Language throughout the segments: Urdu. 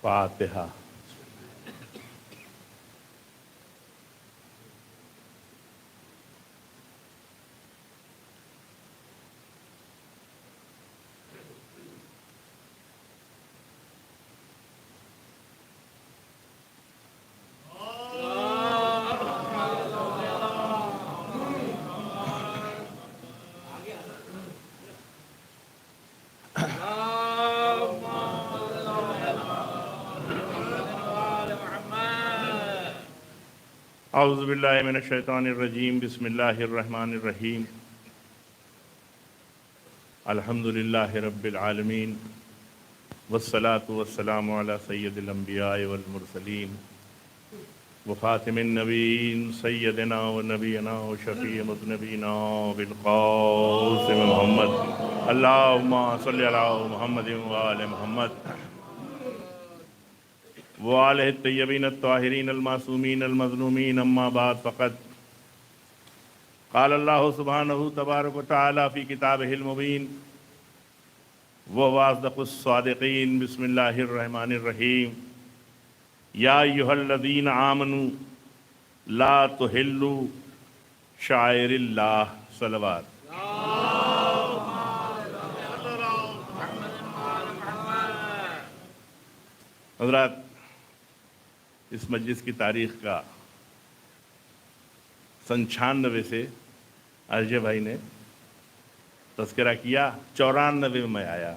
فاتحہ۔ اعوذ باللہ من الشیطان الرجیم، بسم اللہ الرحمن الرحیم۔ الحمد للہ رب العالمین، والصلاة والسلام علی سید الانبیاء والمرسلین، وخاتم النبیین سیدنا و نبینا و شفیع مذنبینا بالقاسم محمد، اللہم صلی علی محمد وآل محمد وآلہ الطیبین الطاہرین المعصومین المظلومین، اما بعد فقط قال اللہ سبحانہ تبارک و تعالی فی کتابہ المبین وہو اصدق الصادقین۔ بسم اللہ الرحمن الرحیم۔ یا ایہا الذین آمنوا لا تحلوا شعائر اللہ، صلوات۔ حضرات، اس مجلس کی تاریخ کا سن 96 سے ارجے بھائی نے تذکرہ کیا، 94 میں میں آیا،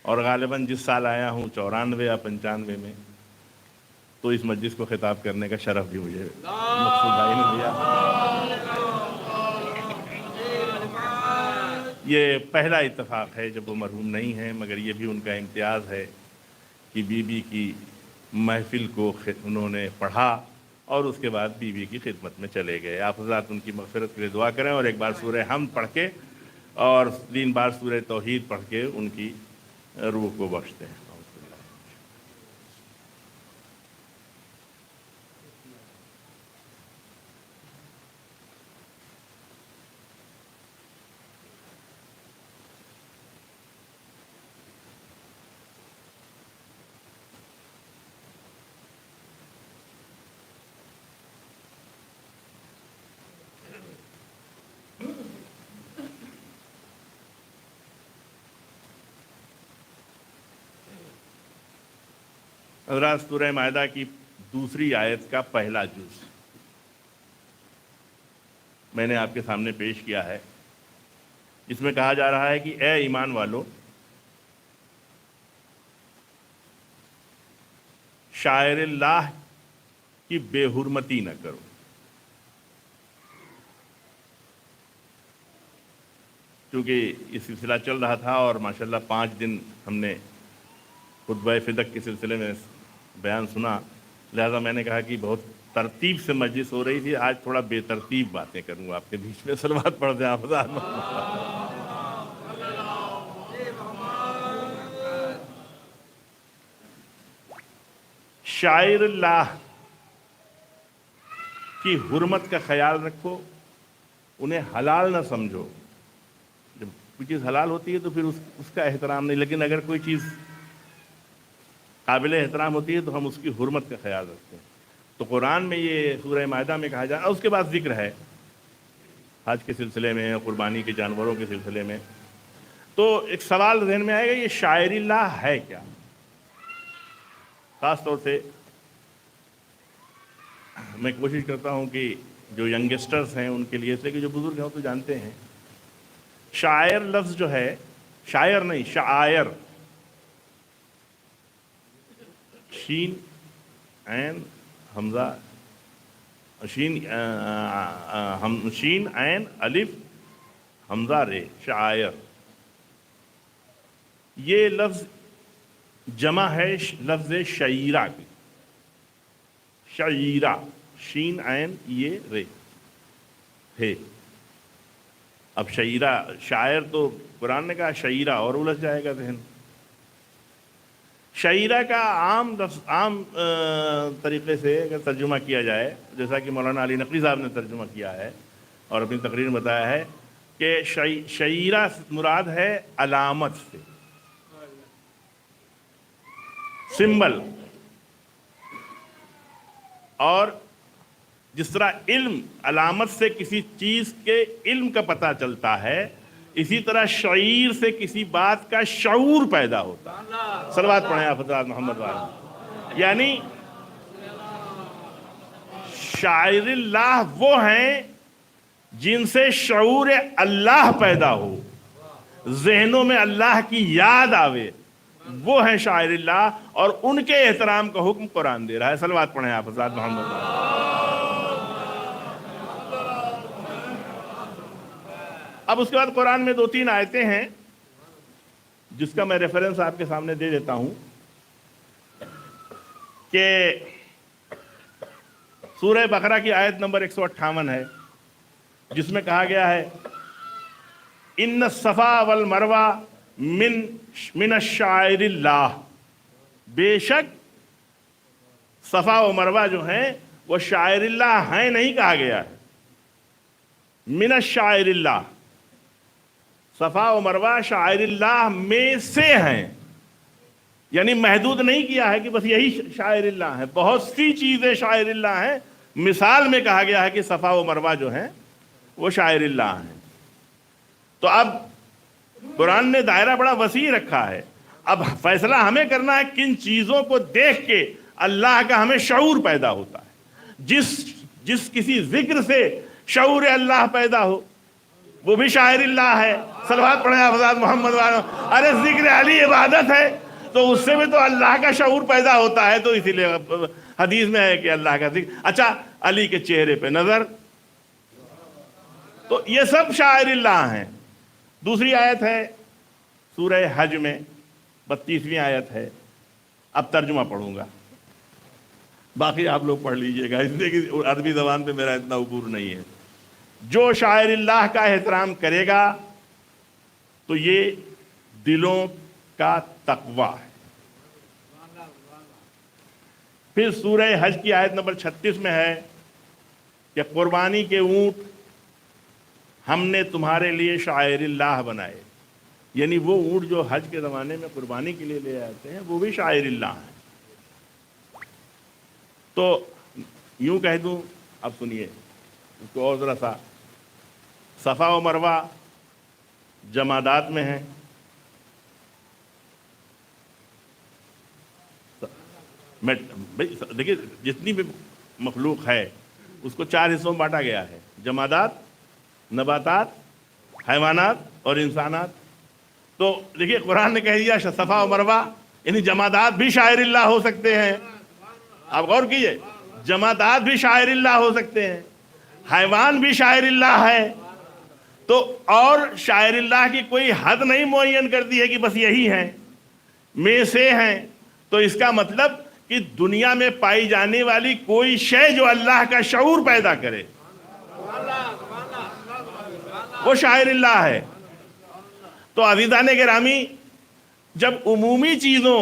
اور غالباً جس سال آیا ہوں 94 یا 95 میں، تو اس مجلس کو خطاب کرنے کا شرف بھی مجھے مقصود بھائی نے دیا۔ یہ پہلا اتفاق ہے جب وہ مرحوم نہیں ہیں، مگر یہ بھی ان کا امتیاز ہے کہ بی بی کی محفل کو انہوں نے پڑھا اور اس کے بعد بی بی کی خدمت میں چلے گئے۔ آپ حضرات ان کی مغفرت کے لیے دعا کریں، اور ایک بار سورہ حمد پڑھ کے اور 3 بار سورہ توحید پڑھ کے ان کی روح کو بخشتے ہیں۔ حضرات، سورہ مائدہ کی دوسری آیت کا پہلا جز میں نے آپ کے سامنے پیش کیا ہے۔ اس میں کہا جا رہا ہے کہ اے ایمان والو، شاعر اللہ کی بے حرمتی نہ کرو۔ کیونکہ یہ سلسلہ چل رہا تھا اور ماشاءاللہ 5 دن ہم نے خطبہ فدق کے سلسلے میں بیان سنا، لہذا میں نے کہا کہ بہت ترتیب سے مجلس ہو رہی تھی، آج تھوڑا بے ترتیب باتیں کروں آپ کے بیچ میں۔ صلوات پڑھ دیں آپ حضرات۔ شاعر اللہ کی حرمت کا خیال رکھو، انہیں حلال نہ سمجھو۔ جب کوئی چیز حلال ہوتی ہے تو پھر اس کا احترام نہیں، لیکن اگر کوئی چیز قابل احترام ہوتی ہے تو ہم اس کی حرمت کا خیال رکھتے ہیں۔ تو قرآن میں یہ سورہ مائدہ میں کہا جائے، اور اس کے بعد ذکر ہے حج کے سلسلے میں، قربانی کے جانوروں کے سلسلے میں۔ تو ایک سوال ذہن میں آئے گا، یہ شاعر اللہ ہے کیا؟ خاص طور سے میں کوشش کرتا ہوں کہ جو ینگسٹرز ہیں ان کے لیے، اس لیے کہ جو بزرگ ہیں وہ تو جانتے ہیں۔ شاعر لفظ جو ہے، شاعر نہیں، شاعر، شین عین حمزہ، شین عین الف حمزہ رے، شاعر، یہ لفظ جمع ہے لفظ شعیرہ کی۔ شعیرہ، شین عین یہ رے ہے۔ اب شعیرہ، شاعر تو قرآن نے کہا، شعیرہ اور الجھ جائے گا ذہن۔ شعیرہ کا عام طریقے سے اگر ترجمہ کیا جائے، جیسا کہ مولانا علی نقوی صاحب نے ترجمہ کیا ہے اور اپنی تقریر میں بتایا ہے کہ شعیرہ مراد ہے علامت سے، سمبل، اور جس طرح علم علامت سے کسی چیز کے علم کا پتہ چلتا ہے، اسی طرح شعیر سے کسی بات کا شعور پیدا ہوتا ہے۔ صلوات پڑھیں آپ حضرات محمد والے۔ یعنی شاعر اللہ وہ ہیں جن سے شعور اللہ پیدا ہو، ذہنوں میں اللہ کی یاد آوے، وہ ہیں شاعر اللہ، اور ان کے احترام کا حکم قرآن دے رہا ہے۔ صلوات پڑھیں آپ حضرات محمد والے۔ اب اس کے بعد قرآن میں 2-3 آیتیں ہیں جس کا میں ریفرنس آپ کے سامنے دے دیتا ہوں کہ سورہ بقرہ کی آیت نمبر 158 ہے، جس میں کہا گیا ہے ان الصفا والمروہ من الشعائر اللہ، بے شک صفا و مروہ جو ہیں وہ شاعر اللہ ہیں نہیں کہا گیا ہے، من الشعائر اللہ، صفا و مروہ شاعر اللہ میں سے ہیں، یعنی محدود نہیں کیا ہے کہ بس یہی شاعر اللہ ہیں، بہت سی چیزیں شاعر اللہ ہیں۔ مثال میں کہا گیا ہے کہ صفا و مروہ جو ہیں وہ شاعر اللہ ہیں۔ تو اب قرآن نے دائرہ بڑا وسیع رکھا ہے، اب فیصلہ ہمیں کرنا ہے کن چیزوں کو دیکھ کے اللہ کا ہمیں شعور پیدا ہوتا ہے۔ جس کسی ذکر سے شعور اللہ پیدا ہو وہ بھی شاعر اللہ ہے۔ صلوات پڑھیں آپ حضرات محمد والوں۔ ارے ذکر علی عبادت ہے تو اس سے بھی تو اللہ کا شعور پیدا ہوتا ہے، تو اسی لیے حدیث میں ہے کہ اللہ کا ذکر۔ اچھا، علی کے چہرے پہ نظر، تو یہ سب شاعر اللہ ہیں۔ دوسری آیت ہے سورہ حج میں 32ویں آیت ہے، اب ترجمہ پڑھوں گا، باقی آپ لوگ پڑھ لیجئے گا، اس لیے کہ عربی زبان پہ میرا اتنا عبور نہیں ہے۔ جو شاعر اللہ کا احترام کرے گا تو یہ دلوں کا تقوی ہے۔ پھر سورہ حج کی آیت نمبر 36 میں ہے کہ قربانی کے اونٹ ہم نے تمہارے لیے شاعر اللہ بنائے، یعنی وہ اونٹ جو حج کے زمانے میں قربانی کے لیے لے آتے ہیں وہ بھی شاعر اللہ ہیں۔ تو یوں کہہ دوں، اب سنیے اس کو اور ذرا سا، صفا و مروہ جمادات میں ہیں، دیکھیے جتنی بھی مخلوق ہے اس کو 4 حصوں میں بانٹا گیا ہے، جمادات، نباتات، حیوانات اور انسانات۔ تو دیکھیے قرآن نے کہہ دیا صفا و مروہ، یعنی جمادات بھی شاعر اللہ ہو سکتے ہیں۔ آپ غور کیجئے، جمادات بھی شاعر اللہ ہو سکتے ہیں، حیوان بھی شاعر اللہ ہے۔ تو اور شاعر اللہ کی کوئی حد نہیں معین کر دی ہے کہ بس یہی ہیں، میں سے ہیں۔ تو اس کا مطلب کہ دنیا میں پائی جانے والی کوئی شے جو اللہ کا شعور پیدا کرے وہ شاعر اللہ ہے۔ تو عزیزان گرامی، جب عمومی چیزوں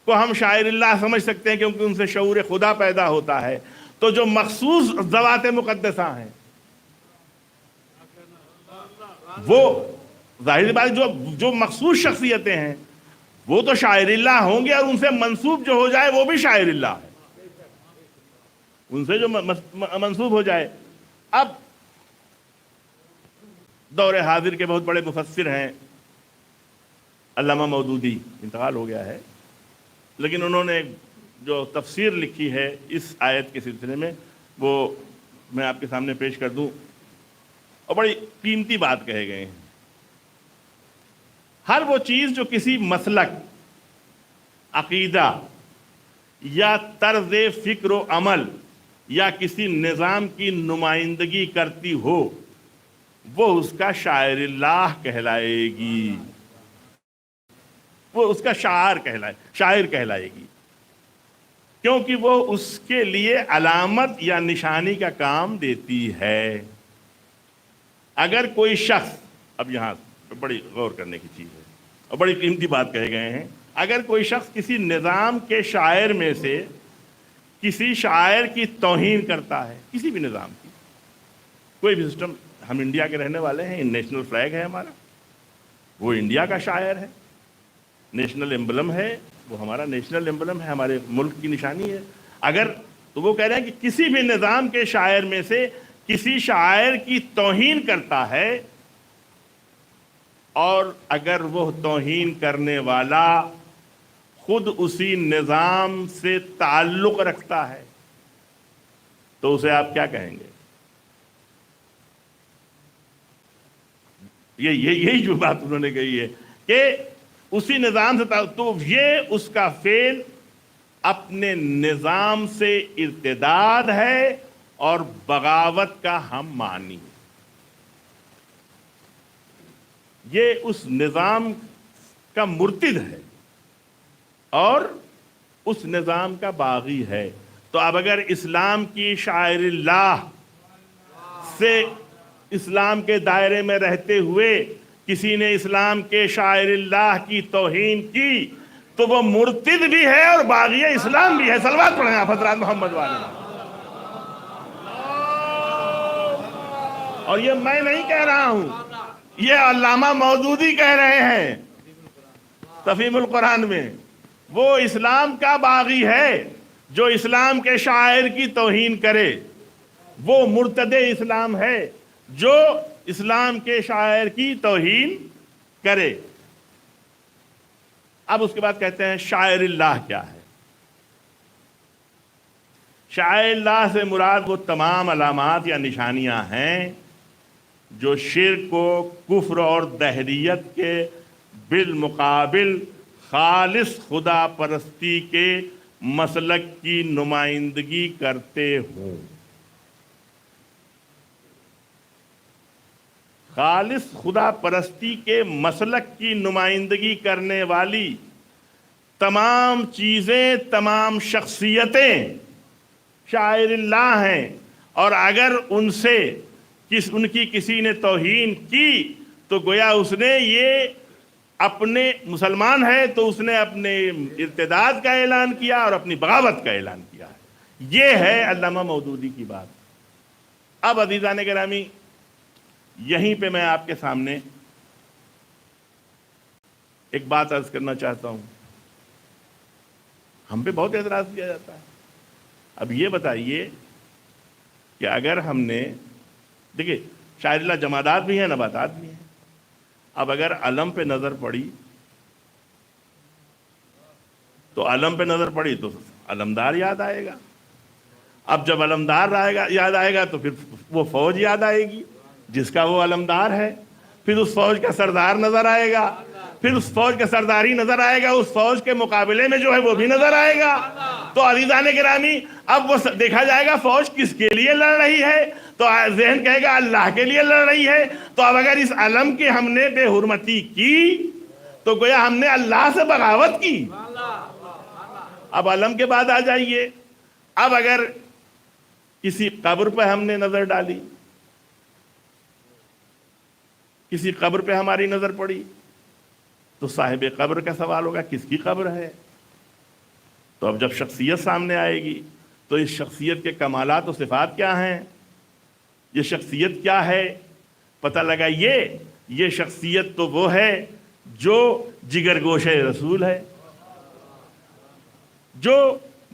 کو ہم شاعر اللہ سمجھ سکتے ہیں کیونکہ ان سے شعور خدا پیدا ہوتا ہے، تو جو مخصوص ذوات مقدسہ ہیں وہ ظاہر بات جو مخصوص شخصیتیں ہیں وہ تو شاعر اللہ ہوں گے، اور ان سے منسوب جو ہو جائے وہ بھی شاعر اللہ ہے، ان سے جو منسوب ہو جائے۔ اب دور حاضر کے بہت بڑے مفسر ہیں علامہ مودودی، انتقال ہو گیا ہے، لیکن انہوں نے جو تفسیر لکھی ہے اس آیت کے سلسلے میں وہ میں آپ کے سامنے پیش کر دوں، اور بڑی قیمتی بات کہے گئے ہیں۔ ہر وہ چیز جو کسی مسلک، عقیدہ یا طرز فکر و عمل یا کسی نظام کی نمائندگی کرتی ہو وہ اس کا شاعر اللہ کہلائے گی، وہ اس کا شاعر کہلائے گی، کیونکہ وہ اس کے لیے علامت یا نشانی کا کام دیتی ہے۔ اگر کوئی شخص، اب یہاں بڑی غور کرنے کی چیز ہے اور بڑی قیمتی بات کہے گئے ہیں، اگر کوئی شخص کسی نظام کے شاعر میں سے کسی شاعر کی توہین کرتا ہے، کسی بھی نظام کی، کوئی بھی سسٹم، ہم انڈیا کے رہنے والے ہیں، نیشنل فلیگ ہے ہمارا، وہ انڈیا کا شاعر ہے، نیشنل ایمبلم ہے وہ ہمارا نیشنل ایمبلم ہے، ہمارے ملک کی نشانی ہے۔ اگر تو وہ کہہ رہے ہیں کہ کسی بھی نظام کے شاعر میں سے کسی شاعر کی توہین کرتا ہے، اور اگر وہ توہین کرنے والا خود اسی نظام سے تعلق رکھتا ہے تو اسے آپ کیا کہیں گے؟ یہی جو بات انہوں نے کہی ہے کہ اسی نظام سے تو یہ اس کا فعل اپنے نظام سے ارتداد ہے اور بغاوت کا ہم معنی ہے۔ یہ اس نظام کا مرتد ہے اور اس نظام کا باغی ہے۔ تو اب اگر اسلام کی شاعر اللہ سے اسلام کے دائرے میں رہتے ہوئے کسی نے اسلام کے شاعر اللہ کی توہین کی تو وہ مرتد بھی ہے اور باغی اسلام بھی ہے۔ صلوات پڑھیں آپ حضرات محمد والے۔ اور یہ میں نہیں کہہ رہا ہوں، یہ علامہ مودودی کہہ رہے ہیں تفہیم القرآن میں۔ وہ اسلام کا باغی ہے جو اسلام کے شاعر کی توہین کرے، وہ مرتد اسلام ہے جو اسلام کے شاعر کی توہین کرے۔ اب اس کے بعد کہتے ہیں شاعر اللہ کیا ہے؟ شاعر اللہ سے مراد وہ تمام علامات یا نشانیاں ہیں جو شرک و کفر اور دہریت کے بالمقابل خالص خدا پرستی کے مسلک کی نمائندگی کرتے ہوں۔ خالص خدا پرستی کے مسلک کی نمائندگی کرنے والی تمام چیزیں، تمام شخصیتیں شاعر اللہ ہیں، اور اگر ان کی کسی نے توہین کی تو گویا اس نے یہ اپنے مسلمان ہے تو اس نے اپنے ارتداد کا اعلان کیا اور اپنی بغاوت کا اعلان کیا ہے۔ یہ ہے علامہ مودودی کی بات۔ اب عزیزان گرامی، یہیں پہ میں آپ کے سامنے ایک بات عرض کرنا چاہتا ہوں۔ ہم پہ بہت اعتراض کیا جاتا ہے۔ اب یہ بتائیے کہ اگر ہم نے دیکھیے شاعر اللہ جمادات بھی ہیں، نباتات بھی ہیں۔ اب اگر علم پہ نظر پڑی تو علم پہ نظر پڑی تو علمدار یاد آئے گا۔ اب جب علمدار یاد آئے گا تو پھر وہ فوج یاد آئے گی جس کا وہ علمدار ہے، پھر اس فوج کا سردار نظر آئے گا، پھر اس فوج کا سرداری نظر آئے گا، اس فوج کے مقابلے میں جو ہے وہ بھی نظر آئے گا۔ تو عزیزان گرامی، اب وہ دیکھا جائے گا فوج کس کے لیے لڑ رہی ہے، تو ذہن کہے گا اللہ کے لیے لڑ رہی ہے۔ تو اب اگر اس علم کی ہم نے بے حرمتی کی تو گویا ہم نے اللہ سے بغاوت کی۔ اب علم کے بعد آ جائیے، اب اگر کسی قبر پہ ہم نے نظر ڈالی، کسی قبر پہ ہماری نظر پڑی تو صاحب قبر کا سوال ہوگا کس کی قبر ہے۔ تو اب جب شخصیت سامنے آئے گی تو اس شخصیت کے کمالات و صفات کیا ہیں، یہ شخصیت کیا ہے، پتہ لگا یہ شخصیت تو وہ ہے جو جگر گوشہ رسول ہے، جو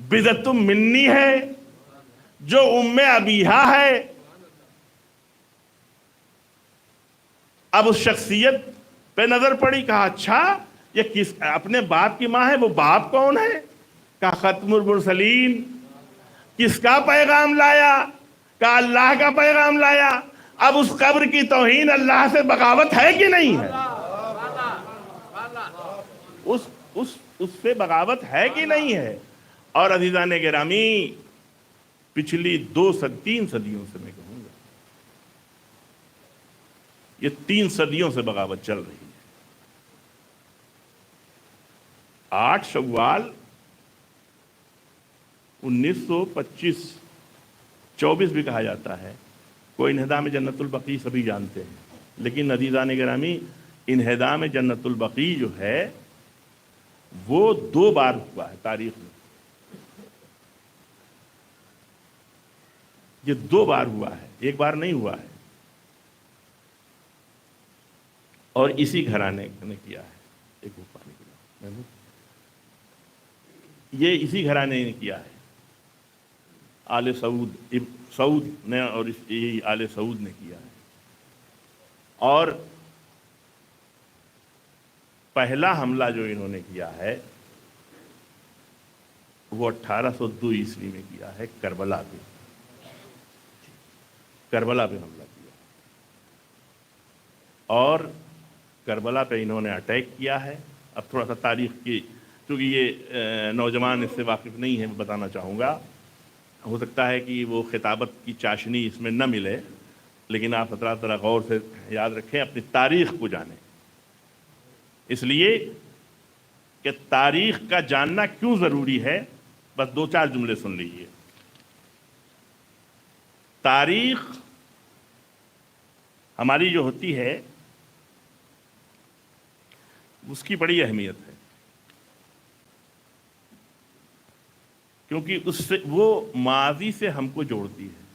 بضعت منی ہے، جو ام ابیہا ہے۔ اب اس شخصیت پہ نظر پڑی، کہا اچھا یہ کس اپنے باپ کی ماں ہے، وہ باپ کون ہے؟ کہا ختم المرسلین۔ کس کا پیغام لایا؟ کہا اللہ کا پیغام لایا۔ اب اس قبر کی توہین اللہ سے بغاوت ہے کہ نہیں ہے؟ اس سے بغاوت ہے کہ نہیں ہے؟ اور عزیزان گرامی، پچھلی 3 صدیوں سے میں کہوں گا، یہ 3 صدیوں سے بغاوت چل رہی ہے۔ 8 شوال 1925 24 بھی کہا جاتا ہے، کوئی انہدام جنت البقیع سبھی جانتے ہیں، لیکن عزیزان گرامی انہدام جنت البقیع جو ہے وہ 2 بار ہوا ہے تاریخ میں۔ یہ 2 بار ہوا ہے، ایک بار نہیں ہوا ہے، اور اسی گھرانے نے کیا ہے۔ ایک پانی یہ اسی گھرانے نے کیا ہے، آل سعود نے، اور یہی آل سعود نے کیا ہے۔ اور پہلا حملہ جو انہوں نے کیا ہے وہ 1802 عیسوی میں کیا ہے، کربلا پہ حملہ کیا، اور کربلا پہ انہوں نے اٹیک کیا ہے۔ اب تھوڑا سا تاریخ کی، چونکہ یہ نوجوان اس سے واقف نہیں ہے، میں بتانا چاہوں گا، ہو سکتا ہے کہ وہ خطابت کی چاشنی اس میں نہ ملے، لیکن آپ حضرات ذرا غور سے یاد رکھیں، اپنی تاریخ کو جانیں، اس لیے کہ تاریخ کا جاننا کیوں ضروری ہے، بس 2-4 جملے سن لیجیے۔ تاریخ ہماری جو ہوتی ہے اس کی بڑی اہمیت ہے، کیونکہ اس سے وہ ماضی سے ہم کو جوڑتی ہے،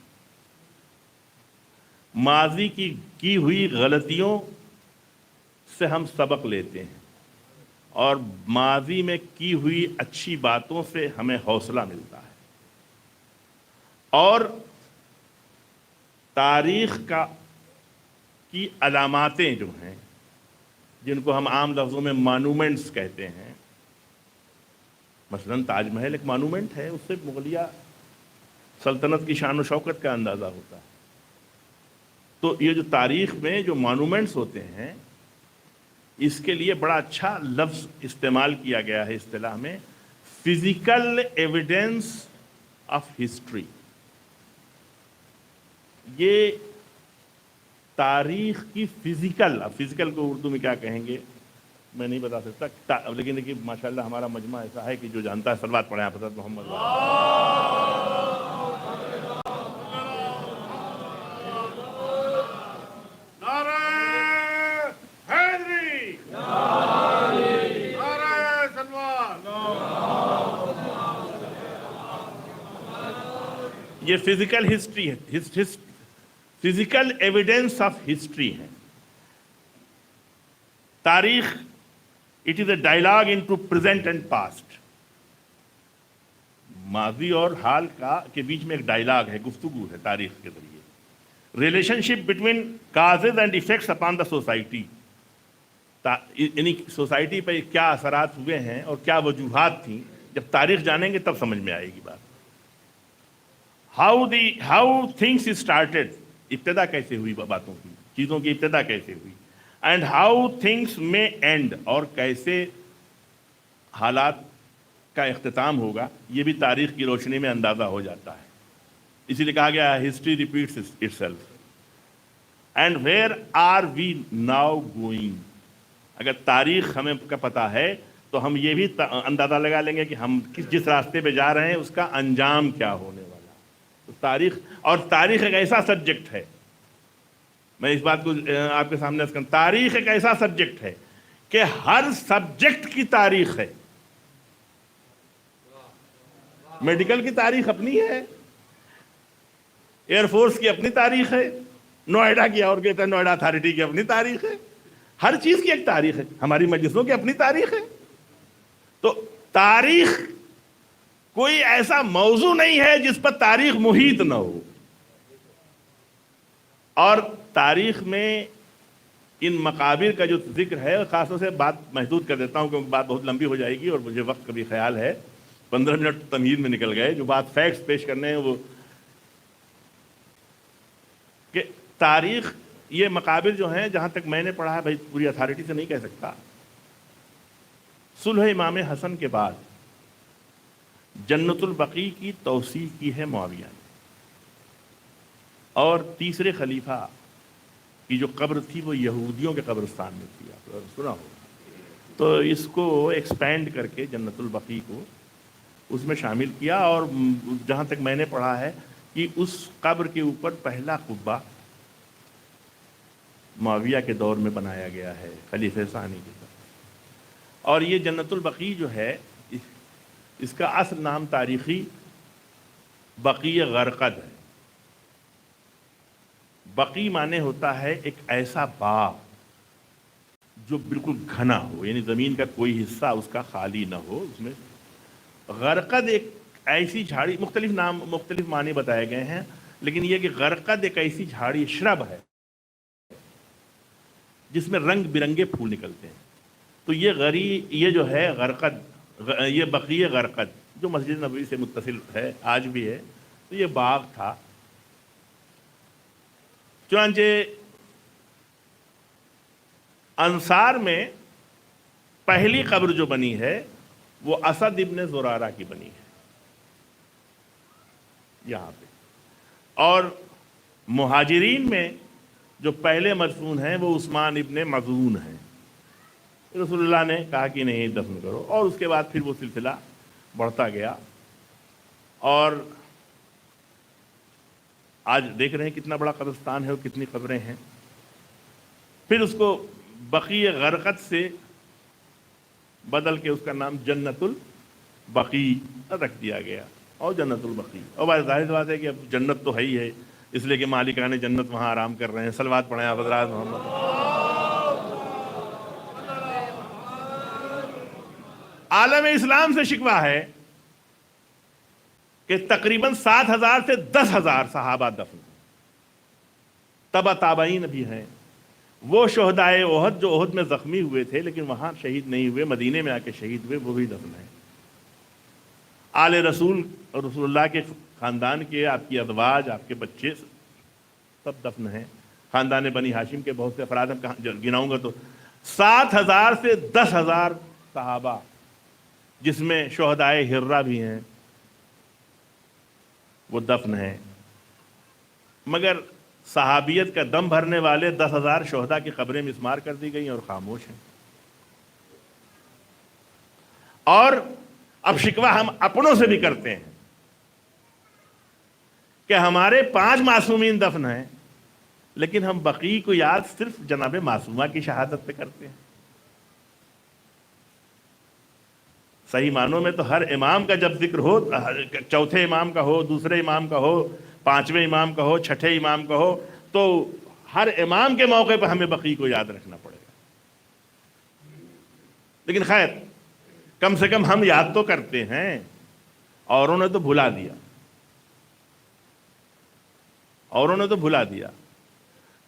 ماضی کی ہوئی غلطیوں سے ہم سبق لیتے ہیں، اور ماضی میں کی ہوئی اچھی باتوں سے ہمیں حوصلہ ملتا ہے۔ اور تاریخ کی علاماتیں جو ہیں، جن کو ہم عام لفظوں میں مانومنٹس کہتے ہیں، مثلاً تاج محل ایک مانومنٹ ہے، اس سے مغلیہ سلطنت کی شان و شوکت کا اندازہ ہوتا ہے۔ تو یہ جو تاریخ میں جو مانومنٹس ہوتے ہیں، اس کے لیے بڑا اچھا لفظ استعمال کیا گیا ہے اصطلاح میں، فزیکل ایویڈنس آف ہسٹری۔ یہ تاریخ کی فزیکل کو اردو میں کیا کہیں گے میں نہیں بتا سکتا، لیکن دیکھیے ماشاءاللہ ہمارا مجمع ایسا ہے کہ جو جانتا ہے صلوات پڑھیں آپ حضرت محمد۔ یہ فزیکل ہسٹری ہے، فزیکل ایویڈنس آف ہسٹری ہے تاریخ۔ It is a dialogue into present and past, ماضی اور حال کے بیچ میں ایک ڈائلاگ ہے، گفتگو ہے تاریخ کے ذریعے۔ Relationship between causes and effects upon the society, یعنی سوسائٹی پہ کیا اثرات ہوئے ہیں اور کیا وجوہات تھیں، جب تاریخ جانیں گے تب سمجھ میں آئے گی بات۔ ہاؤ تھنگس اسٹارٹیڈ، ابتدا کیسے ہوئی باتوں کی، چیزوں کی ابتدا کیسے ہوئی، اینڈ ہاؤ تھنگس میں اینڈ، اور کیسے حالات کا اختتام ہوگا، یہ بھی تاریخ کی روشنی میں اندازہ ہو جاتا ہے۔ اسی لیے کہا گیا ہے history repeats itself. And where are we now going, اگر تاریخ ہمیں کا پتہ ہے تو ہم یہ بھی اندازہ لگا لیں گے کہ ہم جس راستے پہ جا رہے ہیں اس کا انجام کیا ہونے والا ہے۔ تو تاریخ ایک ایسا سبجیکٹ ہے، میں اس بات کو آپ کے سامنے عرض کروں، تاریخ ایک ایسا سبجیکٹ ہے کہ ہر سبجیکٹ کی تاریخ ہے۔ میڈیکل کی تاریخ اپنی ہے، ایئر فورس کی اپنی تاریخ ہے، نوئیڈا کی اور کہتا ہے نوئیڈا اتھارٹی کی اپنی تاریخ ہے، ہر چیز کی ایک تاریخ ہے، ہماری مجلسوں کی اپنی تاریخ ہے۔ تو تاریخ کوئی ایسا موضوع نہیں ہے جس پر تاریخ محیط نہ ہو، اور تاریخ میں ان مقابر کا جو ذکر ہے، خاص طور سے بات محدود کر دیتا ہوں کیونکہ بات بہت لمبی ہو جائے گی اور مجھے وقت کا بھی خیال ہے، 15 منٹ تمہید میں نکل گئے، جو بات فیکٹس پیش کرنے ہیں وہ کہ تاریخ، یہ مقابر جو ہیں جہاں تک میں نے پڑھا ہے، بھائی پوری اتھارٹی سے نہیں کہہ سکتا، صلح امام حسن کے بعد جنت البقیع کی توسیع کی ہے معاویہ نے، اور تیسرے خلیفہ کی جو قبر تھی وہ یہودیوں کے قبرستان میں تھی، آپ سنا ہوگا، تو اس کو ایکسپینڈ کر کے جنت البقیع کو اس میں شامل کیا، اور جہاں تک میں نے پڑھا ہے کہ اس قبر کے اوپر پہلا قبہ معاویہ کے دور میں بنایا گیا ہے خلیفہ ثانی کے طرف۔ اور یہ جنت البقیع جو ہے اس کا اصل نام تاریخی بقیع غرقد ہے۔ بقیع معنی ہوتا ہے ایک ایسا باغ جو بالکل گھنا ہو، یعنی زمین کا کوئی حصہ اس کا خالی نہ ہو، اس میں غرقد ایک ایسی جھاڑی، مختلف نام مختلف معنی بتائے گئے ہیں، لیکن یہ کہ غرقد ایک ایسی جھاڑی شرب ہے جس میں رنگ برنگے پھول نکلتے ہیں. تو یہ جو ہے غرقد، یہ بقیع غرقد جو مسجد نبوی سے متصل ہے، آج بھی ہے، تو یہ باغ تھا. چنانچہ انصار میں پہلی قبر جو بنی ہے وہ اسد ابن زرارہ کی بنی ہے یہاں پہ. اور مہاجرین میں جو پہلے مدفون ہیں وہ عثمان ابن مظعون ہیں. رسول اللہ نے کہا کہ نہیں دفن کرو، اور اس کے بعد پھر وہ سلسلہ بڑھتا گیا. اور آج دیکھ رہے ہیں کتنا بڑا قبرستان ہے اور کتنی قبریں ہیں. پھر اس کو بقیع غرقد سے بدل کے اس کا نام جنت البقیع رکھ دیا گیا، اور جنت البقیع. اور ظاہر بات ہے کہ اب جنت تو ہے ہی ہے، اس لیے کہ مالکان جنت وہاں آرام کر رہے ہیں. صلوات پڑھیں آپ حضرات محمد. عالم اسلام سے شکوہ ہے کہ تقریباً 7,000 سے 10,000 صحابہ دفن، تبع تابعین بھی ہیں. وہ شہدائے احد جو احد میں زخمی ہوئے تھے لیکن وہاں شہید نہیں ہوئے، مدینے میں آ کے شہید ہوئے، وہ بھی دفن ہیں. آل رسول اور رسول اللہ کے خاندان کے، آپ کی ازواج، آپ کے بچے سب دفن ہیں. خاندان بنی ہاشم کے بہت سے افراد گناؤں گا تو 7,000 سے 10,000 صحابہ، جس میں شہدائے ہرہ بھی ہیں، وہ دفن ہیں. مگر صحابیت کا دم بھرنے والے 10,000 شہداء کی قبریں مسمار کر دی گئیں اور خاموش ہیں. اور اب شکوہ ہم اپنوں سے بھی کرتے ہیں کہ ہمارے 5 معصومین دفن ہیں، لیکن ہم بقیع کو یاد صرف جناب معصومہ کی شہادت پہ کرتے ہیں. صحیح معنوں میں تو ہر امام کا جب ذکر ہو، چوتھے امام کا ہو، دوسرے امام کا ہو، 5ویں امام کا ہو، 6ٹھے امام کا ہو، تو ہر امام کے موقع پہ ہمیں بقیع کو یاد رکھنا پڑے گا. لیکن خیر، کم سے کم ہم یاد تو کرتے ہیں، اوروں نے تو بھلا دیا، اوروں نے تو بھلا دیا.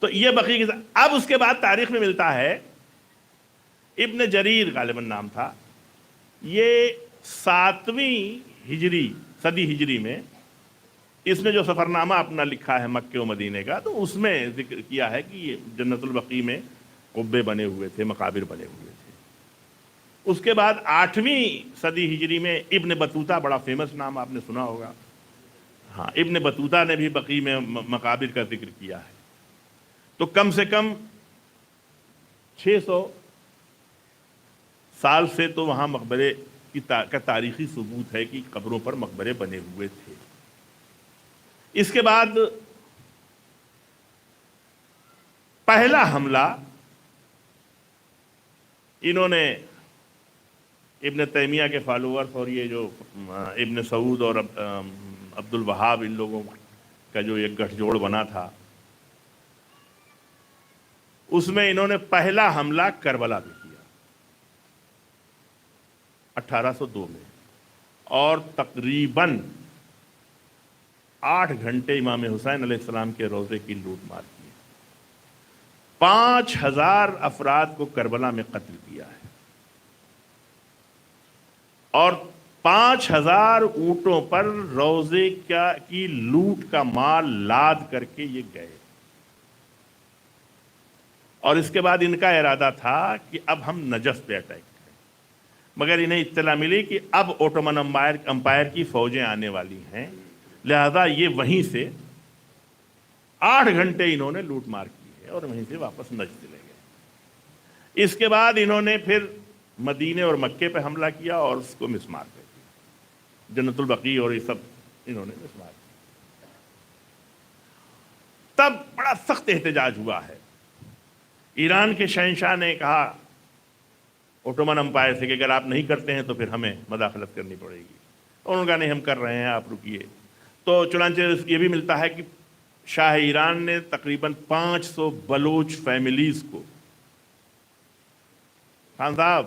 تو یہ بقیع کی اب اس کے بعد تاریخ میں ملتا ہے، ابن جریر غالباً نام تھا، یہ 7ویں صدی ہجری میں اس نے جو سفر نامہ اپنا لکھا ہے مکے و مدینے کا، تو اس میں ذکر کیا ہے کہ یہ جنت البقیع میں قبے بنے ہوئے تھے، مقابر بنے ہوئے تھے. اس کے بعد 8ویں صدی ہجری میں ابن بطوطہ، بڑا فیمس نام آپ نے سنا ہوگا، ہاں، ابن بطوطہ نے بھی بقیع میں مقابر کا ذکر کیا ہے. تو کم سے کم 600 سال سے تو وہاں مقبرے کا تاریخی ثبوت ہے کہ قبروں پر مقبرے بنے ہوئے تھے. اس کے بعد پہلا حملہ انہوں نے ابن تیمیہ کے فالوورز اور یہ جو ابن سعود اور عبد الوہاب، ان لوگوں کا جو ایک گٹھ جوڑ بنا تھا، اس میں انہوں نے پہلا حملہ کربلا پہ کیا 1802 میں، اور تقریباً 8 گھنٹے امام حسین علیہ السلام کے روضے کی لوٹ مار کی. 5,000 افراد کو کربلا میں قتل کیا ہے، اور 5,000 اونٹوں پر روضے کی لوٹ کا مال لاد کر کے یہ گئے. اور اس کے بعد ان کا ارادہ تھا کہ اب ہم نجف پہ اٹیک کریں، مگر انہیں اطلاع ملی کہ اب اوٹومن امپائر کی فوجیں آنے والی ہیں، لہذا یہ وہیں سے 8 گھنٹے انہوں نے لوٹ مار کی ہے اور وہیں سے واپس نجد چلے گئے. اس کے بعد انہوں نے پھر مدینے اور مکے پہ حملہ کیا اور اس کو مسمار کر دیا، جنت البقیع اور یہ سب انہوں نے مسمار کیا. تب بڑا سخت احتجاج ہوا ہے. ایران کے شہنشاہ نے کہا اوٹومن امپائر سے کہ اگر آپ نہیں کرتے ہیں تو پھر ہمیں مداخلت کرنی پڑے گی. اور انہوں نے کہا نہیں، ہم کر رہے ہیں، آپ رکیے. تو چنانچہ یہ بھی ملتا ہے کہ شاہ ایران نے تقریباً 500 بلوچ فیملیز کو، خان صاحب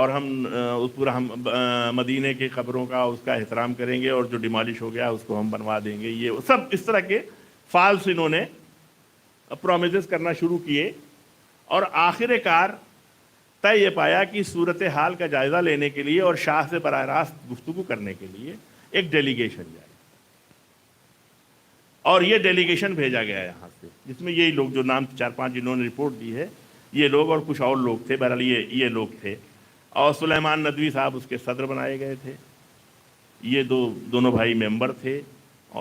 اور ہم اس پورا ہم مدینے کی قبروں کا اس کا احترام کریں گے، اور جو ڈیمالش ہو گیا اس کو ہم بنوا دیں گے. یہ سب اس طرح کے فالس انہوں نے پرومسز کرنا شروع کیے، اور آخر کار طے یہ پایا کہ صورتحال کا جائزہ لینے کے لیے اور شاہ سے براہ راست گفتگو کرنے کے لیے ایک ڈیلیگیشن جائے، اور یہ ڈیلیگیشن بھیجا گیا یہاں سے، جس میں یہی لوگ جو نام 4-5 جنہوں نے رپورٹ دی ہے، یہ لوگ اور کچھ اور لوگ تھے. بہرحال یہ لوگ تھے، اور سلیمان ندوی صاحب اس کے صدر بنائے گئے تھے. یہ دونوں بھائی ممبر تھے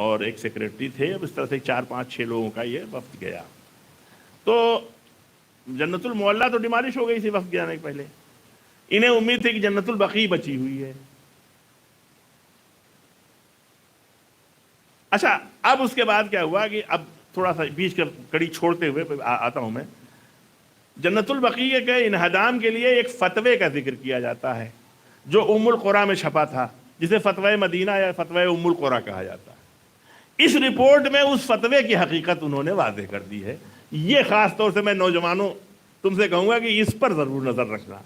اور ایک سیکریٹری تھے. اب اس طرح سے 4-5-6 لوگوں کا یہ وفد گیا. تو جنت المعلیٰ تو ڈیمالش ہو گئی تھی وفد جانے کے پہلے. انہیں امید تھی کہ جنت البقیع بچی ہوئی ہے. اچھا، اب اس کے بعد کیا ہوا کہ اب تھوڑا سا بیچ کا کڑی چھوڑتے ہوئے آتا ہوں میں. جنت البقیع کے انہدام کے لیے ایک فتوے کا ذکر کیا جاتا ہے جو ام القریٰ میں چھپا تھا، جسے فتوی مدینہ یا فتوی ام القریٰ کہا جاتا ہے. اس رپورٹ میں اس فتوے کی حقیقت انہوں نے واضح کر دی ہے. یہ خاص طور سے میں نوجوانوں تم سے کہوں گا کہ اس پر ضرور نظر رکھنا.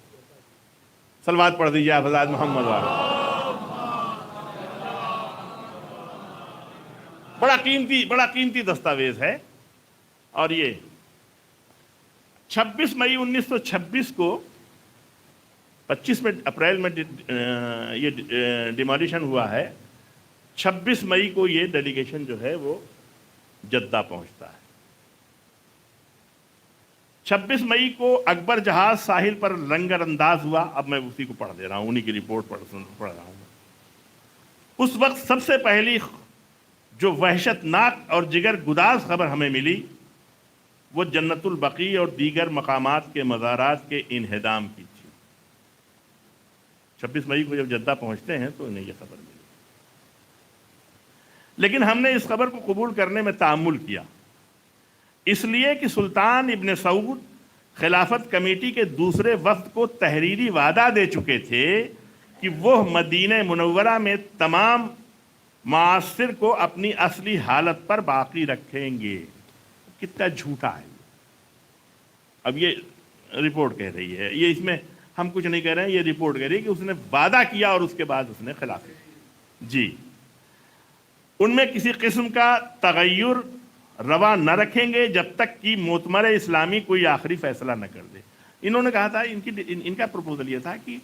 صلوات پڑھ دیجیے آپ حضرات محمد والے. بڑا قیمتی دستاویز ہے. اور یہ 26 مئی 1926 کو 25 اپریل میں یہ ڈیمولیشن ہوا ہے. 26 مئی کو یہ ڈیلیگیشن جو ہے وہ جدہ پہنچتا ہے. 26 مئی کو اکبر جہاز ساحل پر لنگر انداز ہوا. اب میں اسی کو پڑھ دے رہا ہوں، انہی کی رپورٹ پڑھ رہا ہوں. اس وقت سب سے پہلی جو وحشت ناک اور جگر گداز خبر ہمیں ملی وہ جنت البقیع اور دیگر مقامات کے مزارات کے انہدام کی تھی. 26 مئی کو جب جدہ پہنچتے ہیں تو انہیں یہ خبر ملی. لیکن ہم نے اس خبر کو قبول کرنے میں تأمل کیا، اس لیے کہ سلطان ابن سعود خلافت کمیٹی کے دوسرے وفد کو تحریری وعدہ دے چکے تھے کہ وہ مدینہ منورہ میں تمام معاصر کو اپنی اصلی حالت پر باقی رکھیں گے. کتنا جھوٹا ہے. اب یہ رپورٹ کہہ رہی ہے، یہ اس میں ہم کچھ نہیں کہہ رہے ہیں، یہ رپورٹ کہہ رہی ہے کہ اس نے وعدہ کیا اور اس کے بعد اس نے خلاف کیا. جی، ان میں کسی قسم کا تغیر روا نہ رکھیں گے جب تک کہ معتمر اسلامی کوئی آخری فیصلہ نہ کر دے. انہوں نے کہا تھا، ان کا پروپوزل یہ تھا کہ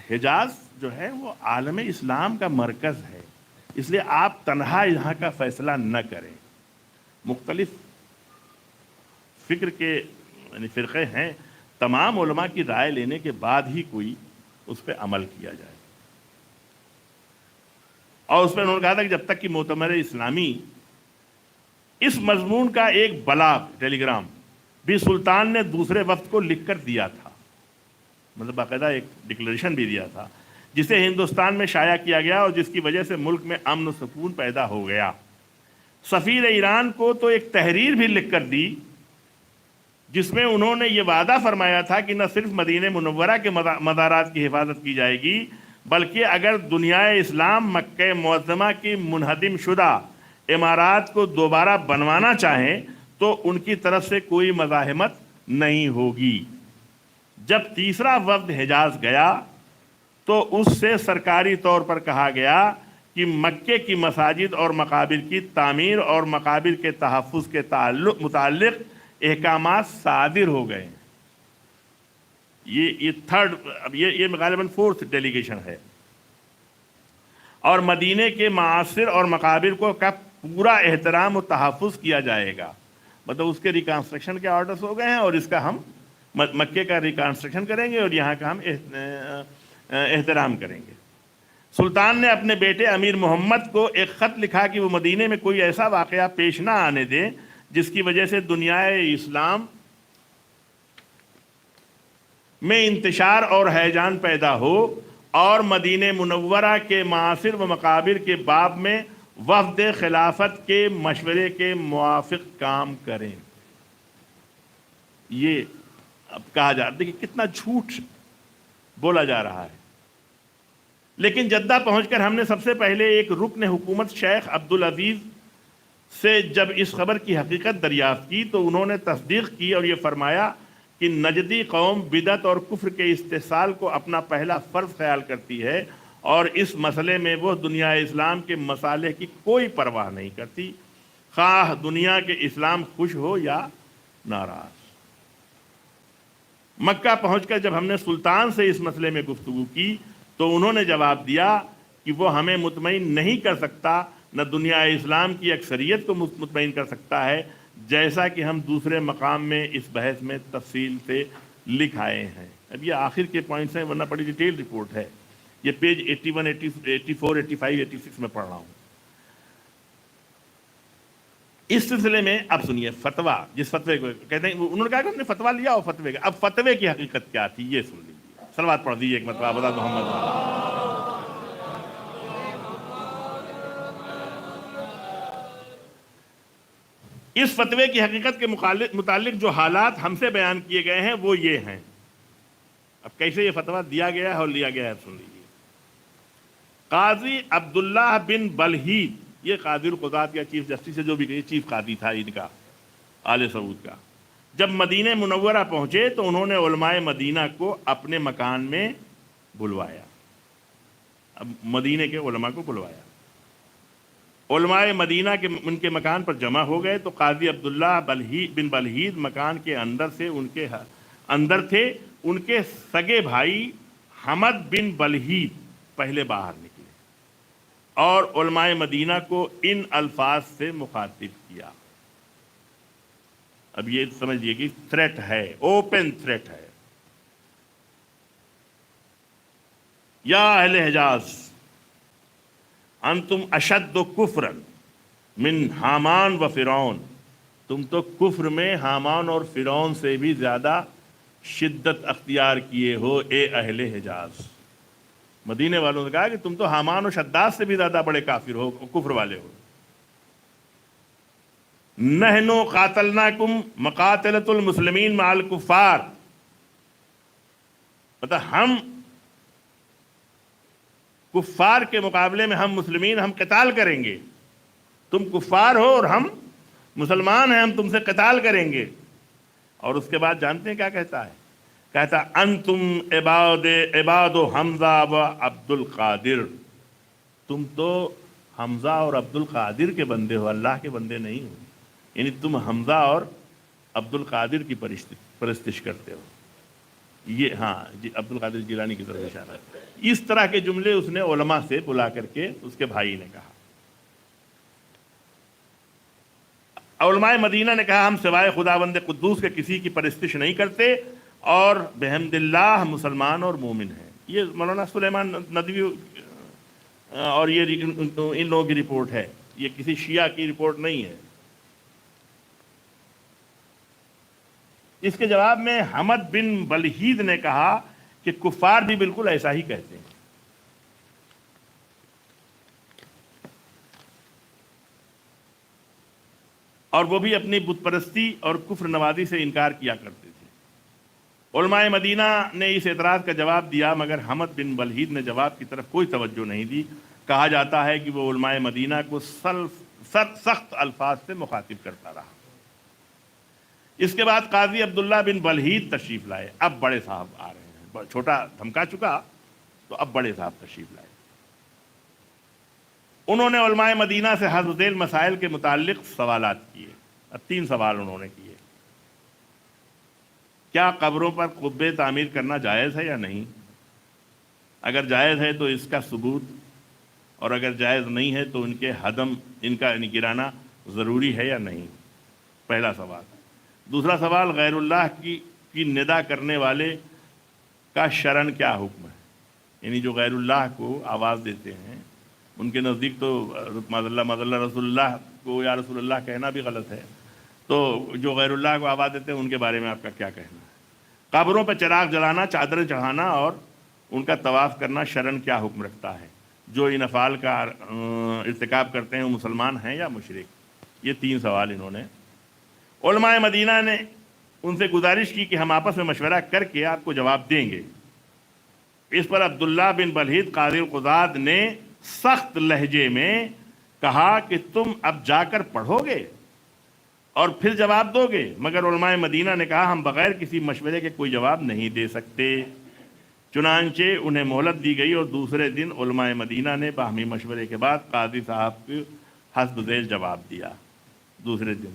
حجاز جو ہے وہ عالم اسلام کا مرکز ہے، اس لیے آپ تنہا یہاں کا فیصلہ نہ کریں. مختلف فکر کے یعنی فرقے ہیں، تمام علماء کی رائے لینے کے بعد ہی کوئی اس پہ عمل کیا جائے. اور اس پہ انہوں نے کہا تھا کہ جب تک کہ معتمر اسلامی اس مضمون کا ایک بلاغ ٹیلی گرام بھی سلطان نے دوسرے وفد کو لکھ کر دیا تھا، مطلب باقاعدہ ایک ڈکلیریشن بھی دیا تھا، جسے ہندوستان میں شائع کیا گیا اور جس کی وجہ سے ملک میں امن و سکون پیدا ہو گیا. سفیر ایران کو تو ایک تحریر بھی لکھ کر دی جس میں انہوں نے یہ وعدہ فرمایا تھا کہ نہ صرف مدینہ منورہ کے مزارات کی حفاظت کی جائے گی، بلکہ اگر دنیا اسلام مکہ معظمہ کی منہدم شدہ عمارات کو دوبارہ بنوانا چاہیں تو ان کی طرف سے کوئی مزاحمت نہیں ہوگی. جب تیسرا وفد حجاز گیا تو اس سے سرکاری طور پر کہا گیا کہ مکے کی مساجد اور مقابر کی تعمیر اور مقابر کے تحفظ کے متعلق احکامات صادر ہو گئے. یہ تھرڈ، اب یہ غالباً 4th ڈیلیگیشن ہے. اور مدینے کے معاصر اور مقابر کو کا پورا احترام و تحفظ کیا جائے گا. مطلب اس کے ریکنسٹرکشن کے آرڈرز ہو گئے ہیں اور اس کا ہم مکے کا ریکنسٹرکشن کریں گے اور یہاں کا ہم احترام کریں گے. سلطان نے اپنے بیٹے امیر محمد کو ایک خط لکھا کہ وہ مدینے میں کوئی ایسا واقعہ پیش نہ آنے دیں جس کی وجہ سے دنیا اسلام میں انتشار اور ہیجان پیدا ہو، اور مدینہ منورہ کے معاصر و مقابر کے باب میں وفد خلافت کے مشورے کے موافق کام کریں. یہ اب کہا جا رہا ہے، دیکھیں کتنا جھوٹ بولا جا رہا ہے. لیکن جدہ پہنچ کر ہم نے سب سے پہلے ایک رکن حکومت شیخ عبدالعزیز سے جب اس خبر کی حقیقت دریافت کی تو انہوں نے تصدیق کی اور یہ فرمایا کہ نجدی قوم بدعت اور کفر کے استحصال کو اپنا پہلا فرض خیال کرتی ہے اور اس مسئلے میں وہ دنیا اسلام کے مصالح کی کوئی پرواہ نہیں کرتی، خواہ دنیا کے اسلام خوش ہو یا ناراض۔ مکہ پہنچ کر جب ہم نے سلطان سے اس مسئلے میں گفتگو کی تو انہوں نے جواب دیا کہ وہ ہمیں مطمئن نہیں کر سکتا، نہ دنیا اسلام کی اکثریت کو مطمئن کر سکتا ہے، جیسا کہ ہم دوسرے مقام میں اس بحث میں تفصیل سے لکھ آئے ہیں۔ اب یہ آخر کے پوائنٹس ہیں، ورنہ بڑی ڈیٹیل رپورٹ ہے، یہ پیج 81 84 85 86 میں پڑھ رہا ہوں۔ اس سلسلے میں اب سنیے فتویٰ، جس فتوے کو کہتے ہیں، انہوں نے کہا کہ ہم نے فتویٰ لیا اور فتوے کا، اب فتوے کی حقیقت کیا تھی یہ سن لیجیے۔ صلوات پڑھ دیجیے ایک مرتبہ بتا محمد۔ اس فتوے کی حقیقت کے متعلق جو حالات ہم سے بیان کیے گئے ہیں وہ یہ ہیں۔ اب کیسے یہ فتویٰ دیا گیا ہے اور لیا گیا ہے سن لیجیے۔ قاضی عبداللہ بن بلحید، یہ قاضی القضات یا چیف جسٹس ہے، جو بھی چیف قاضی تھا ان کا، آل سعود کا، جب مدینہ منورہ پہنچے تو انہوں نے علماء مدینہ کو اپنے مکان میں بلوایا۔ اب مدینہ کے علماء کو بلوایا، علماء مدینہ کے ان کے مکان پر جمع ہو گئے تو قاضی عبداللہ بن بلحید مکان کے اندر سے اندر تھے، ان کے سگے بھائی حمد بن بلحید پہلے باہر نکلے اور علماء مدینہ کو ان الفاظ سے مخاطب کیا۔ اب یہ سمجھیے کہ تھریٹ ہے، اوپن تھریٹ ہے۔ یا اہل حجاز انتم اشد کفرا من حامان و فرعون، تم تو کفر میں حامان اور فرعون سے بھی زیادہ شدت اختیار کیے ہو اے اہل حجاز۔ مدینے والوں نے کہا کہ تم تو حامان و شداد سے بھی زیادہ بڑے کافر ہو، کفر والے ہو۔ نحنو قاتلناکم مقاتلۃ المسلمین مع الکفار، مطلب ہم کفار کے مقابلے میں ہم مسلمین ہم قتال کریں گے، تم کفار ہو اور ہم مسلمان ہیں، ہم تم سے قتال کریں گے۔ اور اس کے بعد جانتے ہیں کیا کہتا ہے؟ کہتا انتم عباد حمزہ و عبد القادر، تم تو حمزہ اور عبد القادر کے بندے ہو، اللہ کے بندے نہیں ہو، یعنی تم حمزہ اور عبد القادر کی پرستش کرتے ہو۔ یہ ہاں جی عبد القادر جیلانی کی طرف اشارہ ہے۔ اس طرح کے جملے اس نے علماء سے بلا کر کے اس کے بھائی نے کہا۔ علماء مدینہ نے کہا ہم سوائے خداوند قدوس کے کسی کی پرستش نہیں کرتے اور بحمد اللہ مسلمان اور مومن ہیں۔ یہ مولانا سلیمان ندوی اور یہ ان لوگوں کی رپورٹ ہے، یہ کسی شیعہ کی رپورٹ نہیں ہے۔ اس کے جواب میں حمد بن بلحید نے کہا کہ کفار بھی بالکل ایسا ہی کہتے ہیں۔ اور وہ بھی اپنی بت پرستی اور کفر نوازی سے انکار کیا کرتے تھے۔ علماء مدینہ نے اس اعتراض کا جواب دیا مگر حمد بن بلحید نے جواب کی طرف کوئی توجہ نہیں دی۔ کہا جاتا ہے کہ وہ علماء مدینہ کو سخت الفاظ سے مخاطب کرتا رہا۔ اس کے بعد قاضی عبداللہ بن بلحید تشریف لائے۔ اب بڑے صاحب آ رہے ہیں، چھوٹا دھمکا چکا تو اب بڑے صاحب تشریف لائے۔ انہوں نے علماء مدینہ سے حضرت ذیل مسائل کے متعلق سوالات کیے۔ اب 3 سوال انہوں نے کیے۔ کیا قبروں پر قبے تعمیر کرنا جائز ہے یا نہیں؟ اگر جائز ہے تو اس کا ثبوت، اور اگر جائز نہیں ہے تو ان کے ہدم، ان کا گرانا ضروری ہے یا نہیں؟ پہلا سوال۔ دوسرا سوال، غیر اللہ کی ندا کرنے والے کا شرعاً کیا حکم ہے؟ یعنی جو غیر اللہ کو آواز دیتے ہیں، ان کے نزدیک تو معاذ اللہ رسول اللہ کو یا رسول اللہ کہنا بھی غلط ہے، تو جو غیر اللہ کو آواز دیتے ہیں ان کے بارے میں آپ کا کیا کہنا ہے؟ قبروں پہ چراغ جلانا، چادریں چڑھانا اور ان کا طواف کرنا شرعاً کیا حکم رکھتا ہے؟ جو ان افعال کا ارتکاب کرتے ہیں وہ مسلمان ہیں یا مشرک؟ یہ 3 سوال انہوں نے۔ علماء مدینہ نے ان سے گزارش کی کہ ہم آپس میں مشورہ کر کے آپ کو جواب دیں گے۔ اس پر عبداللہ بن بلحید قاضی القضات نے سخت لہجے میں کہا کہ تم اب جا کر پڑھو گے؟ اور پھر جواب دو گے؟ مگر علماء مدینہ نے کہا ہم بغیر کسی مشورے کے کوئی جواب نہیں دے سکتے۔ چنانچہ انہیں مہلت دی گئی اور دوسرے دن علماء مدینہ نے باہمی مشورے کے بعد قاضی صاحب کو حسب ذیل جواب دیا۔ دوسرے دن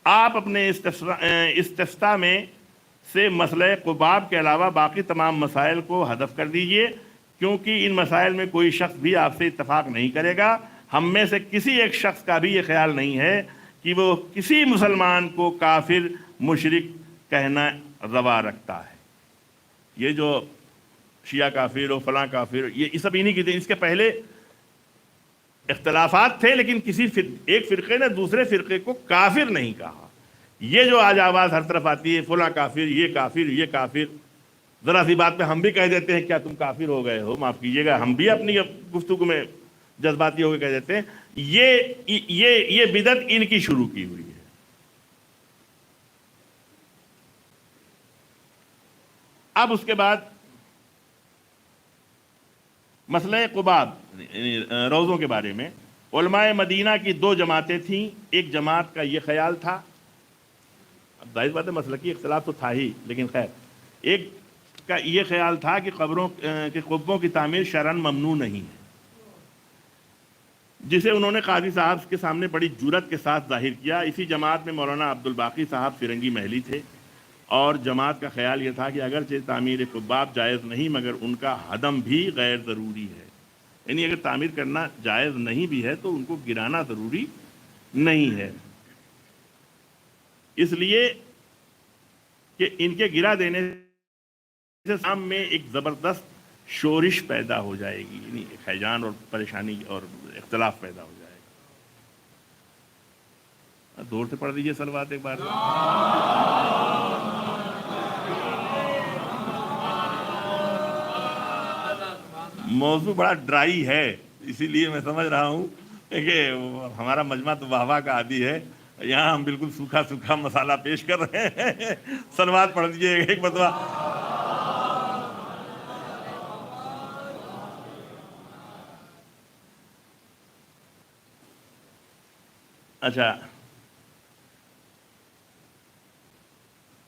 آپ اپنے استفتاء میں سے مسئلہ قباب کے علاوہ باقی تمام مسائل کو حذف کر دیجئے، کیونکہ ان مسائل میں کوئی شخص بھی آپ سے اتفاق نہیں کرے گا۔ ہم میں سے کسی ایک شخص کا بھی یہ خیال نہیں ہے کہ وہ کسی مسلمان کو کافر مشرک کہنا روا رکھتا ہے۔ یہ جو شیعہ کافر و فلاں کافر، یہ سب انہی کی تھے۔ اس کے پہلے اختلافات تھے، لیکن ایک فرقے نے دوسرے فرقے کو کافر نہیں کہا۔ یہ جو آج آواز ہر طرف آتی ہے فلاں کافر، یہ کافر، یہ کافر، ذرا سی بات پہ ہم بھی کہہ دیتے ہیں کیا تم کافر ہو گئے ہو، معاف کیجیے گا، ہم بھی اپنی گفتگو میں جذباتی ہو کے کہہ دیتے ہیں۔ یہ بدعت ان کی شروع کی ہوئی ہے۔ اب اس کے بعد مسئلہ قباب روزوں کے بارے میں علماء مدینہ کی دو جماعتیں تھیں۔ ایک جماعت کا یہ خیال تھا، اب ظاہر بات ہے مسلکی اختلاف تو تھا ہی، لیکن خیر، ایک کا یہ خیال تھا کہ قبوں کی تعمیر شرعاً ممنوع نہیں ہے، جسے انہوں نے قاضی صاحب کے سامنے بڑی جرأت کے ساتھ ظاہر کیا۔ اسی جماعت میں مولانا عبدالباقی صاحب فرنگی محلی تھے، اور جماعت کا خیال یہ تھا کہ اگرچہ تعمیر قباب جائز نہیں مگر ان کا ہدم بھی غیر ضروری ہے، یعنی اگر تعمیر کرنا جائز نہیں بھی ہے تو ان کو گرانا ضروری نہیں ہے، اس لیے کہ ان کے گرا دینے سے شام میں ایک زبردست شورش پیدا ہو جائے گی، یعنی ہیجان اور پریشانی اور اختلاف پیدا ہو جائے گا۔ دور سے پڑھ دیجئے صلوات ایک بار۔ موضوع بڑا ڈرائی ہے، اسی لیے میں سمجھ رہا ہوں کہ ہمارا مجمع تو واہ واہ کا عادی ہے، یہاں ہم بالکل سوکھا سوکھا مسالہ پیش کر رہے ہیں۔ صلوات پڑھ دیجئے ایک مرتبہ۔ اچھا،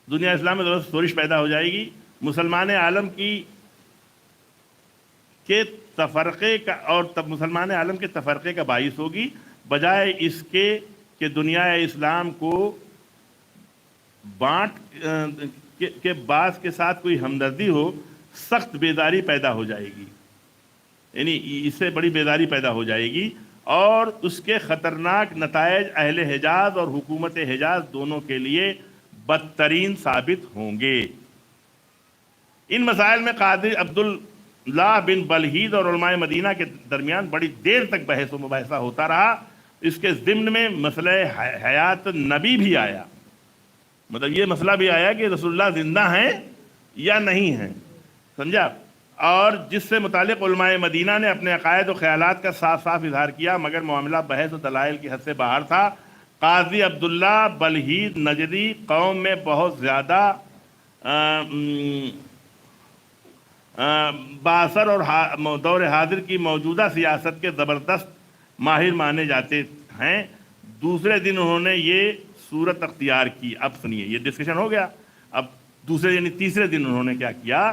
دنیا اسلام میں درست شورش پیدا ہو جائے گی، مسلمان عالم کے تفرقے کا، اور مسلمان عالم کے تفرقے کا باعث ہوگی، بجائے اس کے کہ دنیا اسلام کو بانٹ کے بعض کے ساتھ کوئی ہمدردی ہو، سخت بیداری پیدا ہو جائے گی، یعنی اس سے بڑی بیداری پیدا ہو جائے گی، اور اس کے خطرناک نتائج اہل حجاز اور حکومت حجاز دونوں کے لیے بدترین ثابت ہوں گے۔ ان مسائل میں قاضی عبداللہ بن بلحید اور علماء مدینہ کے درمیان بڑی دیر تک بحث و مباحثہ ہوتا رہا۔ اس کے ضمن میں مسئلہ حیات نبی بھی آیا، مطلب یہ مسئلہ بھی آیا کہ رسول اللہ زندہ ہیں یا نہیں ہیں، سمجھا؟ اور جس سے متعلق علماء مدینہ نے اپنے عقائد و خیالات کا صاف صاف اظہار کیا، مگر معاملہ بحث و دلائل کی حد سے باہر تھا۔ قاضی عبداللہ بلحید نجدی قوم میں بہت زیادہ باثر اور دور حاضر کی موجودہ سیاست کے زبردست ماہر مانے جاتے ہیں۔ دوسرے دن انہوں نے یہ صورت اختیار کی، اب سنیے، یہ ڈسکشن ہو گیا، اب دوسرے یعنی تیسرے دن انہوں نے کیا کیا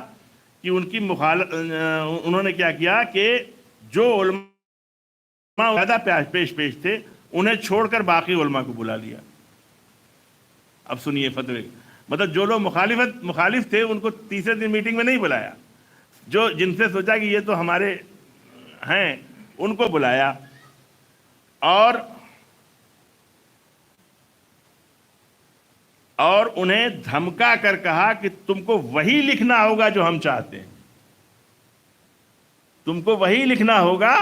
کہ انہوں نے کیا کیا کہ جو علماء زیادہ پیش تھے انہیں چھوڑ کر باقی علماء کو بلا لیا۔ اب سنیے فتوے، مطلب جو لوگ مخالف تھے ان کو تیسرے دن میٹنگ میں نہیں بلایا، جو جن سے سوچا کہ یہ تو ہمارے ہیں ان کو بلایا، اور انہیں دھمکا کر کہا کہ تم کو وہی لکھنا ہوگا جو ہم چاہتے ہیں، تم کو وہی لکھنا ہوگا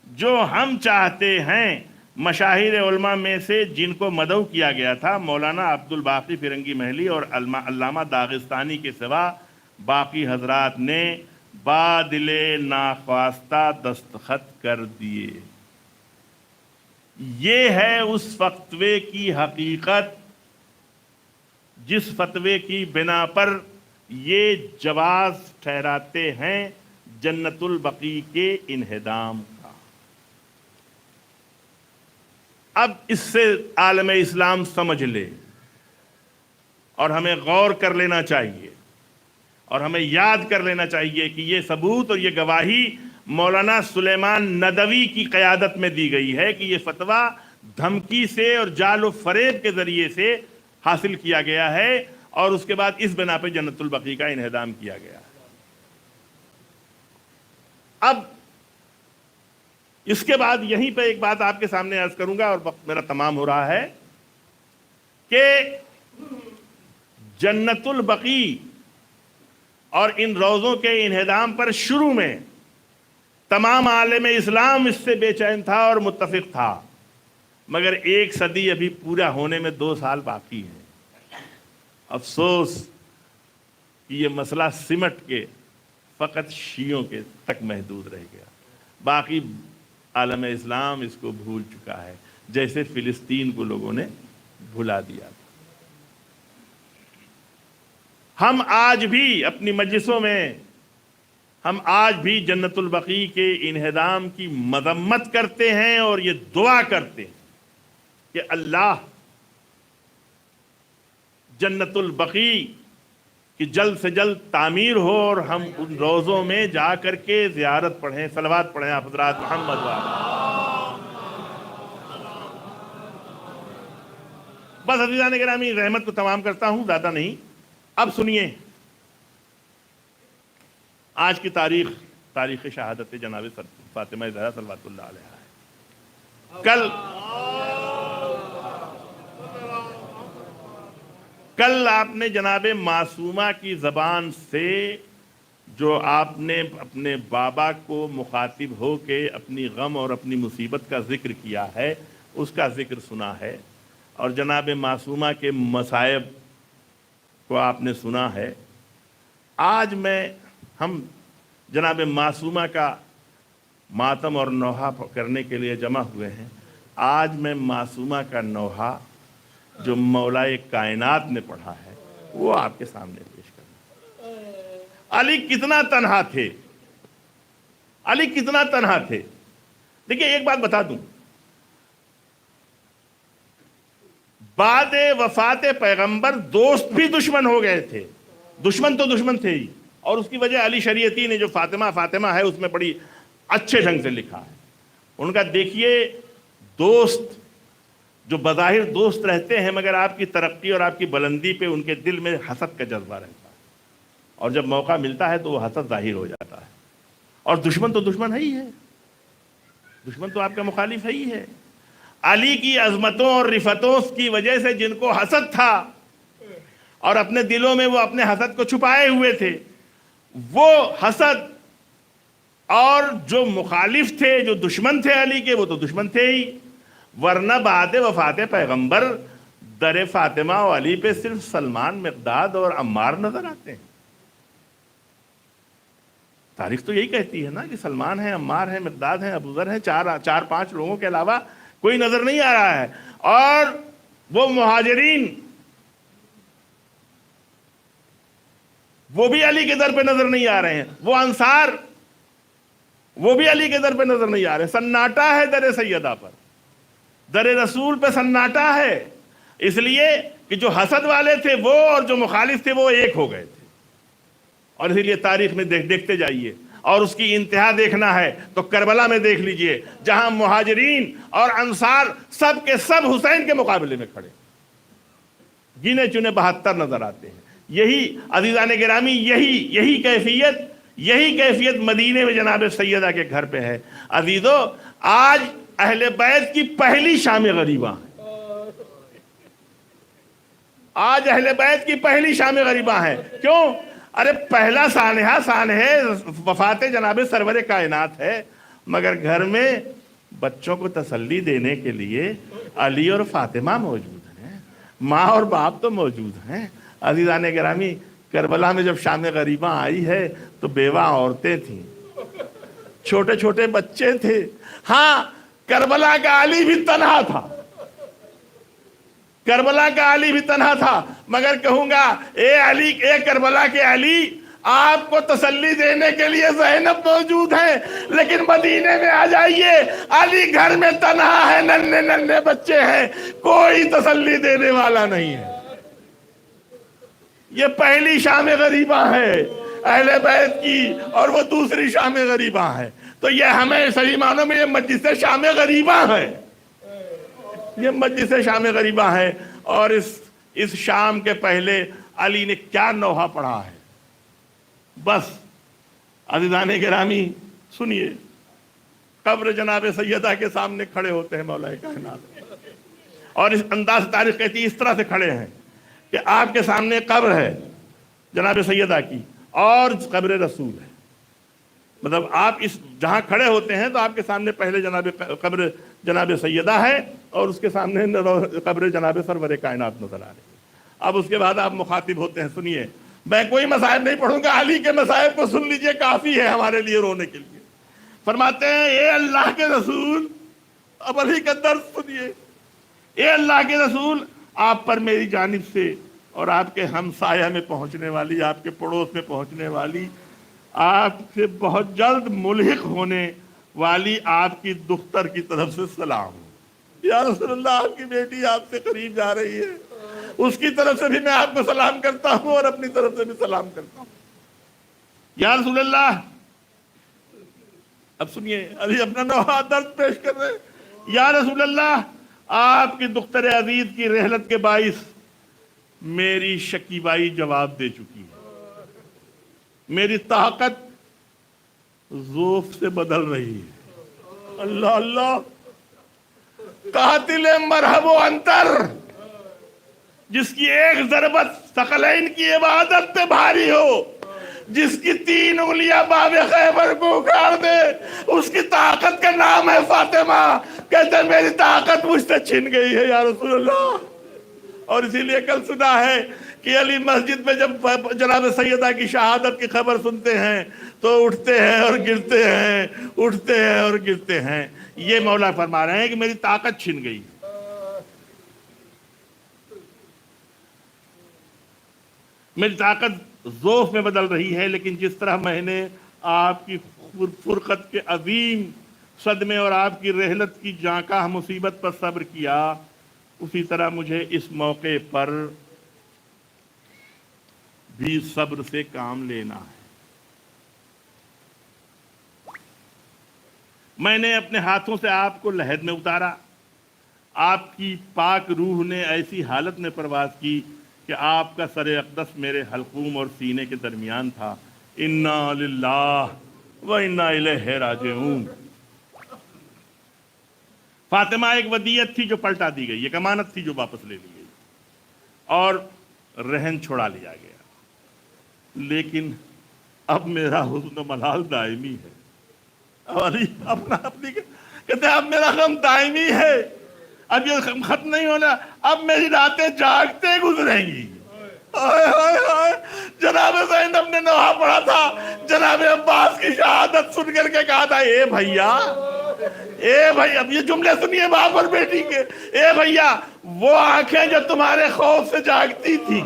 جو ہم چاہتے ہیں۔ مشاہیر علماء میں سے جن کو مدعو کیا گیا تھا مولانا عبدالباقی فرنگی محلی اور علامہ داغستانی کے سوا باقی حضرات نے بادل ناخواستہ دستخط کر دیے۔ یہ ہے اس فتوے کی حقیقت جس فتوے کی بنا پر یہ جواز ٹھہراتے ہیں جنت البقیع کے انہدام کا۔ اب اس سے عالم اسلام سمجھ لے اور ہمیں غور کر لینا چاہیے اور ہمیں یاد کر لینا چاہیے کہ یہ ثبوت اور یہ گواہی مولانا سلیمان ندوی کی قیادت میں دی گئی ہے کہ یہ فتویٰ دھمکی سے اور جال و فریب کے ذریعے سے حاصل کیا گیا ہے اور اس کے بعد اس بنا پہ جنت البقیع کا انہدام کیا گیا ہے۔ اب اس کے بعد یہیں پہ ایک بات آپ کے سامنے عرض کروں گا اور وقت میرا تمام ہو رہا ہے کہ جنت البقیع اور ان روضوں کے انہدام پر شروع میں تمام عالم اسلام اس سے بے چین تھا اور متفق تھا، مگر 1 صدی ابھی پورا ہونے میں 2 سال باقی ہے۔ افسوس کہ یہ مسئلہ سمٹ کے فقط شیعوں کے تک محدود رہ گیا، باقی عالم اسلام اس کو بھول چکا ہے، جیسے فلسطین کو لوگوں نے بھلا دیا تھا۔ ہم آج بھی اپنی مجلسوں میں ہم آج بھی جنت البقیع کے انہدام کی مذمت کرتے ہیں اور یہ دعا کرتے ہیں کہ اللہ جنت البقیع کی جلد سے جلد تعمیر ہو اور ہم ان روضوں میں جا کر کے زیارت پڑھیں، صلوات پڑھیں آپ حضرات محمد بس عزیزان گرامی، رحمت کو تمام کرتا ہوں، زیادہ نہیں۔ اب سنیے آج کی تاریخ شہادت جناب فاطمہ زہرا صلوات اللہ علیہا ہے۔ کل آپ نے جناب معصومہ کی زبان سے جو آپ نے اپنے بابا کو مخاطب ہو کے اپنی غم اور اپنی مصیبت کا ذکر کیا ہے، اس کا ذکر سنا ہے، اور جناب معصومہ کے مصائب کو آپ نے سنا ہے۔ آج ہم جناب معصومہ کا ماتم اور نوحہ کرنے کے لیے جمع ہوئے ہیں۔ آج میں معصومہ کا نوحہ جو مولائے کائنات نے پڑھا ہے وہ آپ کے سامنے پیش کرنا۔ علی کتنا تنہا تھے، علی کتنا تنہا تھے۔ دیکھیں ایک بات بتا دوں، بعد وفات پیغمبر دوست بھی دشمن ہو گئے تھے، دشمن تو دشمن تھے ہی، اور اس کی وجہ علی شریعتی نے جو فاطمہ ہے اس میں بڑی اچھے ڈھنگ سے لکھا ہے۔ ان کا دیکھیے، دوست جو بظاہر دوست رہتے ہیں مگر آپ کی ترقی اور آپ کی بلندی پہ ان کے دل میں حسد کا جذبہ رہتا ہے، اور جب موقع ملتا ہے تو وہ حسد ظاہر ہو جاتا ہے۔ اور دشمن تو دشمن ہے ہی ہے، دشمن تو آپ کا مخالف ہے ہی ہے۔ علی کی عظمتوں اور رفتوں کی وجہ سے جن کو حسد تھا اور اپنے دلوں میں وہ اپنے حسد کو چھپائے ہوئے تھے، وہ حسد اور جو مخالف تھے، جو دشمن تھے علی کے، وہ تو دشمن تھے ہی، ورنہ بعد وفات پیغمبر در فاطمہ و علی پہ صرف سلمان، مقداد اور عمار نظر آتے ہیں۔ تاریخ تو یہی کہتی ہے نا کہ سلمان ہے، عمار ہے، مقداد ہیں، ابو ذر ہیں، 4-5 لوگوں کے علاوہ کوئی نظر نہیں آ رہا ہے۔ اور وہ مہاجرین وہ بھی علی کے در پہ نظر نہیں آ رہے ہیں، وہ انصار وہ بھی علی کے در پہ نظر نہیں آ رہے ہیں۔ سناٹا ہے در سیدہ پر، در رسول پہ سناٹا ہے، اس لیے کہ جو حسد والے تھے وہ اور جو مخالف تھے وہ ایک ہو گئے تھے۔ اور اسی لیے تاریخ میں دیکھتے جائیے، اور اس کی انتہا دیکھنا ہے تو کربلا میں دیکھ لیجئے، جہاں مہاجرین اور انصار سب کے سب حسین کے مقابلے میں کھڑے، گنے چنے 72 نظر آتے ہیں۔ یہی عزیزان گرامی، یہی کیفیت مدینے میں جناب سیدہ کے گھر پہ ہے۔ عزیزو، آج اہل بیت کی پہلی شام غریباں ہیں، آج اہل بیت کی پہلی شام غریباں ہیں۔ کیوں؟ ارے پہلا سانحہ وفات جناب سرور کائنات ہے، مگر گھر میں بچوں کو تسلی دینے کے لیے علی اور فاطمہ موجود ہیں، ماں اور باپ تو موجود ہیں۔ عزیزان گرامی، کربلا میں جب شام غریباں آئی ہے تو بیوہ عورتیں تھیں، چھوٹے چھوٹے بچے تھے۔ ہاں، کربلا کا علی بھی تنہا تھا، کربلا کا علی بھی تنہا تھا، مگر کہوں گا اے علی، اے کربلا کے علی، آپ کو تسلی دینے کے لیے زینب موجود ہے، لیکن مدینے میں آ جائیے، علی گھر میں تنہا ہے، ننھے ننھے بچے ہیں، کوئی تسلی دینے والا نہیں ہے۔ یہ پہلی شام غریباں ہے اہل بیت کی، اور وہ دوسری شام غریباں ہے۔ تو یہ ہمیں صحیح معنوں میں یہ مجلس شام غریباں ہے، یہ مجلس شام غریباں ہے۔ اور اس شام کے پہلے علی نے کیا نوحہ پڑھا ہے، بس عزیزان گرامی سنیے۔ قبر جناب سیدہ کے سامنے کھڑے ہوتے ہیں مولا کائنات، اور اس انداز تاریخ کہتی ہے، اس طرح سے کھڑے ہیں کہ آپ کے سامنے قبر ہے جناب سیدہ کی، اور قبر رسول ہے۔ مطلب آپ اس جہاں کھڑے ہوتے ہیں تو آپ کے سامنے پہلے قبر جناب سیدہ ہے، اور اس کے سامنے قبر جناب سرور کائنات نظر آ رہی ہے۔ اب اس کے بعد آپ مخاطب ہوتے ہیں، سنیے، میں کوئی مصائب نہیں پڑھوں گا، علی کے مصائب کو سن لیجئے، کافی ہے ہمارے لیے رونے کے لیے۔ فرماتے ہیں، اے اللہ کے رسول، اب علی کا درس سنیے، اے اللہ کے رسول، آپ پر میری جانب سے اور آپ کے ہمسایہ میں پہنچنے والی، آپ کے پڑوس میں پہنچنے والی، آپ سے بہت جلد ملحق ہونے والی آپ کی دختر کی طرف سے سلام۔ یا رسول اللہ، آپ کی بیٹی آپ سے قریب جا رہی ہے، اس کی طرف سے بھی میں آپ کو سلام کرتا ہوں، اور اپنی طرف سے بھی سلام کرتا ہوں۔ یا رسول اللہ، اب سنیے، علی اپنا نوحہ درد پیش کر رہے ہیں۔ یا رسول اللہ، آپ کی دختر عزیز کی رحلت کے باعث میری شکیبائی جواب دے چکی ہے، میری طاقت ضعف سے بدل رہی ہے۔ اللہ اللہ، قاتل مرحب و انتر، جس کی ایک ضربت ثقلین کی عبادت پہ بھاری ہو، جس کی 3 انگلیاں باب خیبر کو اکھاڑ دے، اس کی طاقت کا نام ہے فاطمہ۔ کہتے ہیں میری طاقت مجھ سے چھن گئی ہے یا رسول اللہ۔ اور اسی لیے کل سنا ہے کہ علی مسجد میں جب جناب سیدہ کی شہادت کی خبر سنتے ہیں تو اٹھتے ہیں اور گرتے ہیں، اٹھتے ہیں اور گرتے ہیں۔ یہ مولا فرما رہے ہیں کہ میری طاقت چھن گئی، میری طاقت ضعف میں بدل رہی ہے، لیکن جس طرح میں نے آپ کی فرقت کے عظیم صدمے اور آپ کی رحلت کی جانکاہ مصیبت پر صبر کیا، اسی طرح مجھے اس موقع پر بھی صبر سے کام لینا ہے۔ میں نے اپنے ہاتھوں سے آپ کو لحد میں اتارا، آپ کی پاک روح نے ایسی حالت میں پرواز کی کہ آپ کا سر اقدس میرے حلقوم اور سینے کے درمیان تھا۔ انا للہ و انا الیہ راجعون۔ فاطمہ ایک ودیعت تھی جو پلٹا دی گئی، ایک امانت تھی جو واپس لے لی گئی، اور رہن چھوڑا لیا گیا، لیکن اب میرا حزن و ملال دائمی ہے۔ علی اپنی کہتے ہیں اب میرا غم دائمی ہے، اب یہ ختم نہیں ہونا، اب میری راتیں جاگتے گزریں گی۔ جناب زینب نے نوحہ پڑھا تھا، جناب عباس کی شہادت سن کر کے کہا تھا، اے بھیا، اب یہ جملے سنیے باپ اور بیٹی کے، اے بھیا، وہ آنکھیں جو تمہارے خوف سے جاگتی تھی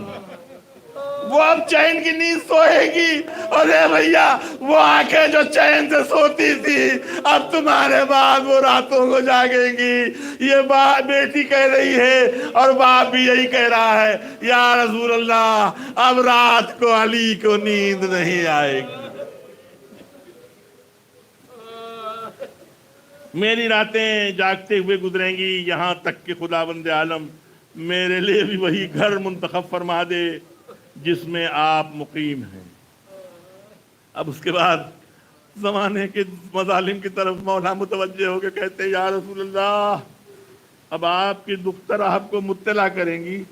وہ اب چین کی نیند سوئے گی، اور اے بھیا، وہ آنکھیں جو چین سے سوتی تھی اب تمہارے بعد وہ راتوں کو جاگیں گی۔ یہ بیٹی کہہ رہی ہے اور باپ بھی یہی کہہ رہا ہے، یا رسول اللہ، اب رات کو علی کو نیند نہیں آئے گی۔ میری راتیں جاگتے ہوئے گزریں گی، یہاں تک کہ خداوند عالم میرے لیے بھی وہی گھر منتخب فرما دے جس میں آپ مقیم ہیں۔ اب اس کے بعد زمانے کے مظالم کی طرف مولا متوجہ ہو کے کہتے ہیں، یا رسول اللہ، اب آپ کی دختر آپ کو مطلع کریں گی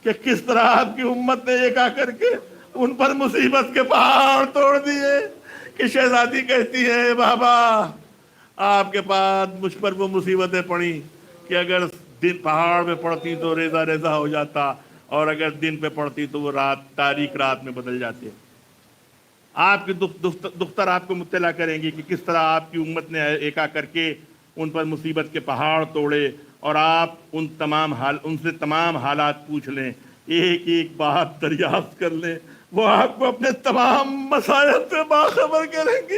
کہ کس طرح آپ کی امت نے ایک آ کر کے ان پر مصیبت کے پہاڑ توڑ دیے، کہ شہزادی کہتی ہے، بابا، آپ کے بعد مجھ پر وہ مصیبتیں پڑیں کہ اگر دن پہاڑ میں پڑتی تو ریزہ ریزہ ہو جاتا، اور اگر دن پہ پڑتی تو وہ رات تاریک رات میں بدل جاتی۔ آپ کی دختر آپ کو مطلع کریں گی کہ کس طرح آپ کی امت نے ایک آ کر کے ان پر مصیبت کے پہاڑ توڑے، اور آپ ان سے تمام حالات پوچھ لیں، ایک ایک بات دریافت کر لیں، وہ آپ کو اپنے تمام مصائب سے باخبر کریں گی۔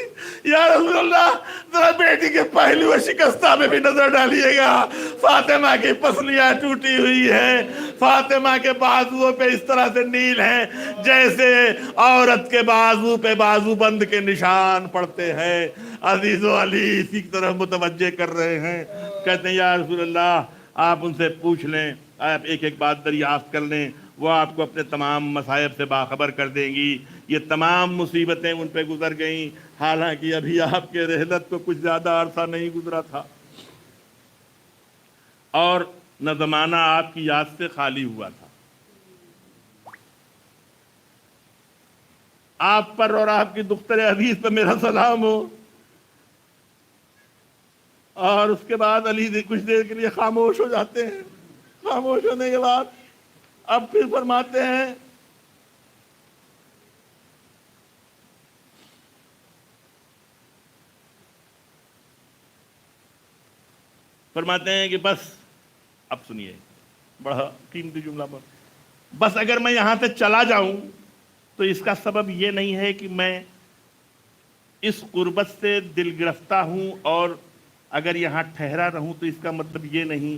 یا رسول اللہ ذرا بیٹی کے پہلو شکستہ میں بھی نظر ڈالیے گا، فاطمہ کی پسلیاں ٹوٹی ہوئی ہیں، فاطمہ کے بازوؤں پہ اس طرح سے نیل ہیں جیسے عورت کے بازو پہ بازو بند کے نشان پڑتے ہیں۔ عزیز و علی اسی کی طرف متوجہ کر رہے ہیں، کہتے ہیں یا رسول اللہ آپ ان سے پوچھ لیں، آپ ایک ایک بات دریافت کر لیں، وہ آپ کو اپنے تمام مصائب سے باخبر کر دیں گی۔ یہ تمام مصیبتیں ان پہ گزر گئیں، حالانکہ ابھی آپ کے رحلت کو کچھ زیادہ عرصہ نہیں گزرا تھا، اور نہ زمانہ آپ کی یاد سے خالی ہوا تھا۔ آپ پر اور آپ کی دختر عزیز پہ میرا سلام ہو۔ اور اس کے بعد علی کچھ دیر کے لیے خاموش ہو جاتے ہیں۔ خاموش ہونے کے بعد اب پھر فرماتے ہیں کہ بس اب سنیے، بڑا قیمتی جملہ پر، بس اگر میں یہاں سے چلا جاؤں تو اس کا سبب یہ نہیں ہے کہ میں اس قربت سے دل گرفتہ ہوں، اور اگر یہاں ٹھہرا رہوں تو اس کا مطلب یہ نہیں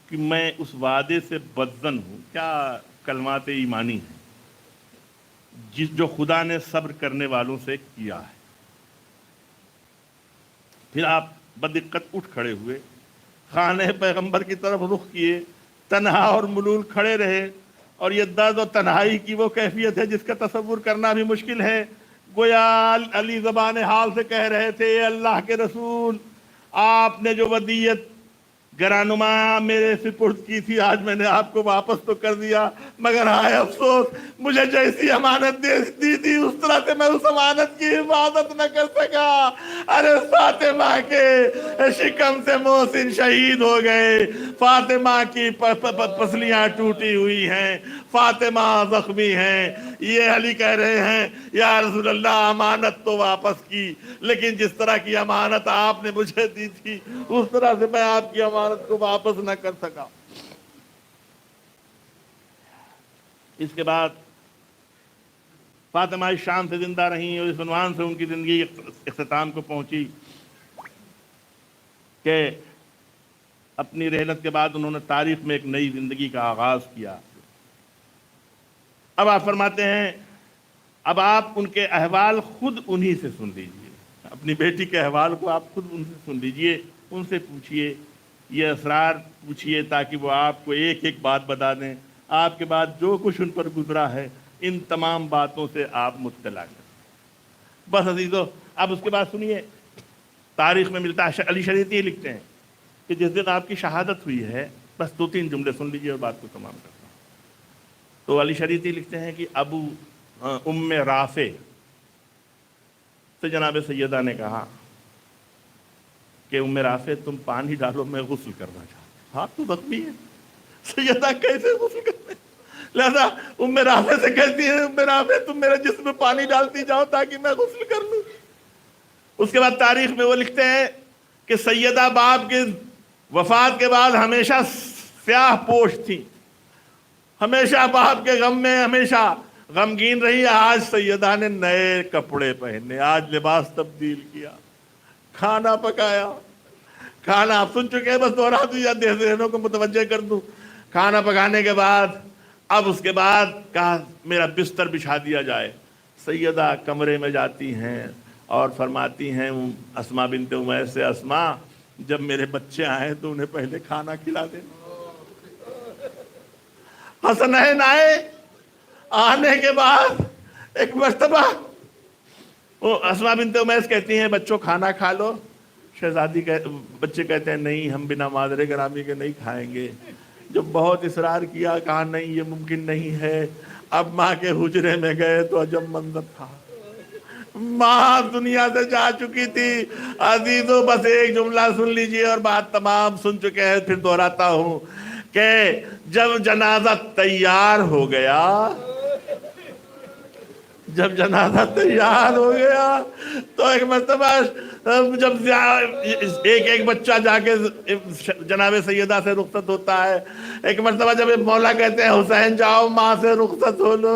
کہ میں اس وعدے سے بدظن ہوں۔ کیا کلمات ایمانی ہیں جو خدا نے صبر کرنے والوں سے کیا ہے۔ پھر آپ بدقت اٹھ کھڑے ہوئے، خانہ پیغمبر کی طرف رخ کیے، تنہا اور ملول کھڑے رہے، اور یہ درد و تنہائی کی وہ کیفیت ہے جس کا تصور کرنا بھی مشکل ہے۔ گویا علی زبان حال سے کہہ رہے تھے، اے اللہ کے رسول، آپ نے جو ودیت گرانما میرے سپرد کی تھی، آج میں نے آپ کو واپس تو کر دیا، مگر ہائے افسوس، مجھے جیسی امانت دی تھی اس طرح سے میں اس امانت کی حفاظت نہ کر سکا۔ ارے فاطمہ کے شکم سے محسن شہید ہو گئے، فاطمہ کی پسلیاں ٹوٹی ہوئی ہیں، فاطمہ زخمی ہیں۔ یہ علی کہہ رہے ہیں یا رسول اللہ امانت تو واپس کی، لیکن جس طرح کی امانت آپ نے مجھے دی تھی اس طرح سے میں آپ کی امانت کو واپس نہ کر سکا۔ اس کے بعد فاطمہ شام سے زندہ رہیں، اور اس عنوان سے ان کی زندگی اختتام کو پہنچی کہ اپنی رحلت کے بعد انہوں نے تاریخ میں ایک نئی زندگی کا آغاز کیا۔ اب آپ فرماتے ہیں اب آپ ان کے احوال خود انہی سے سن لیجئے، اپنی بیٹی کے احوال کو آپ خود ان سے سن لیجئے، ان سے پوچھئے، یہ اسرار پوچھئے تاکہ وہ آپ کو ایک ایک بات بتا دیں، آپ کے بعد جو کچھ ان پر گزرا ہے ان تمام باتوں سے آپ مطلع کریں۔ بس عزیزو اب اس کے بعد سنیے، تاریخ میں ملتا ہے، علی شریعتی یہ لکھتے ہیں کہ جس دن آپ کی شہادت ہوئی ہے، بس 2-3 جملے سن لیجئے اور بات کو تمام کرتا ہوں۔ تو علی شریعتی لکھتے ہیں کہ ام رافع سے جناب سیدہ نے کہا کہ ام رافع تم پانی ڈالو، میں غسل کرنا چاہتا ہوں۔ ہاتھ تو زخمی ہے، سیدہ کیسے غسل کرنے؟ لہذا ام رافع سے کہتی ہے ام رافع تم میرے جسم میں پانی ڈالتی جاؤ تاکہ میں غسل کر لوں۔ اس کے بعد تاریخ میں وہ لکھتے ہیں کہ سیدہ باپ کے وفات کے بعد ہمیشہ سیاہ پوش تھی، ہمیشہ باپ کے غم میں ہمیشہ غمگین رہی۔ آج سیدہ نے نئے کپڑے پہنے، آج لباس تبدیل کیا، کھانا پکایا۔ کھانا آپ سن چکے ہیں، بس دوہرا دوں یا ذہنوں کو متوجہ کر دوں۔ کھانا پکانے کے بعد اب اس کے بعد کہا میرا بستر بچھا دیا جائے۔ سیدہ کمرے میں جاتی ہیں اور فرماتی ہیں اسماء بنت امیس سے، اسماء جب میرے بچے آئیں تو انہیں پہلے کھانا کھلا دینا۔ حسنین آئے، آنے کے بعد ایک مرتبہ اسماء بنت امیس کہتی ہیں بچوں کھانا کھا لو۔ شہزادی بچے کہتے ہیں نہیں ہم بنا مادر گرامی کے نہیں کھائیں گے۔ جب بہت اصرار کیا کہا نہیں یہ ممکن نہیں ہے۔ اب ماں کے حجرے میں گئے تو عجب منظر تھا، ماں دنیا سے جا چکی تھی۔ عزیزو بس ایک جملہ سن لیجئے اور بات تمام سن چکے ہیں، پھر دہراتا ہوں کہ جب جنازہ تیار ہو گیا، جب جنازہ تیار ہو گیا تو ایک مرتبہ جب ایک ایک بچہ جا کے جناب سیدہ سے رخصت ہوتا ہے، ایک مرتبہ جب مولا کہتے ہیں حسین جاؤ ماں سے رخصت ہو لو،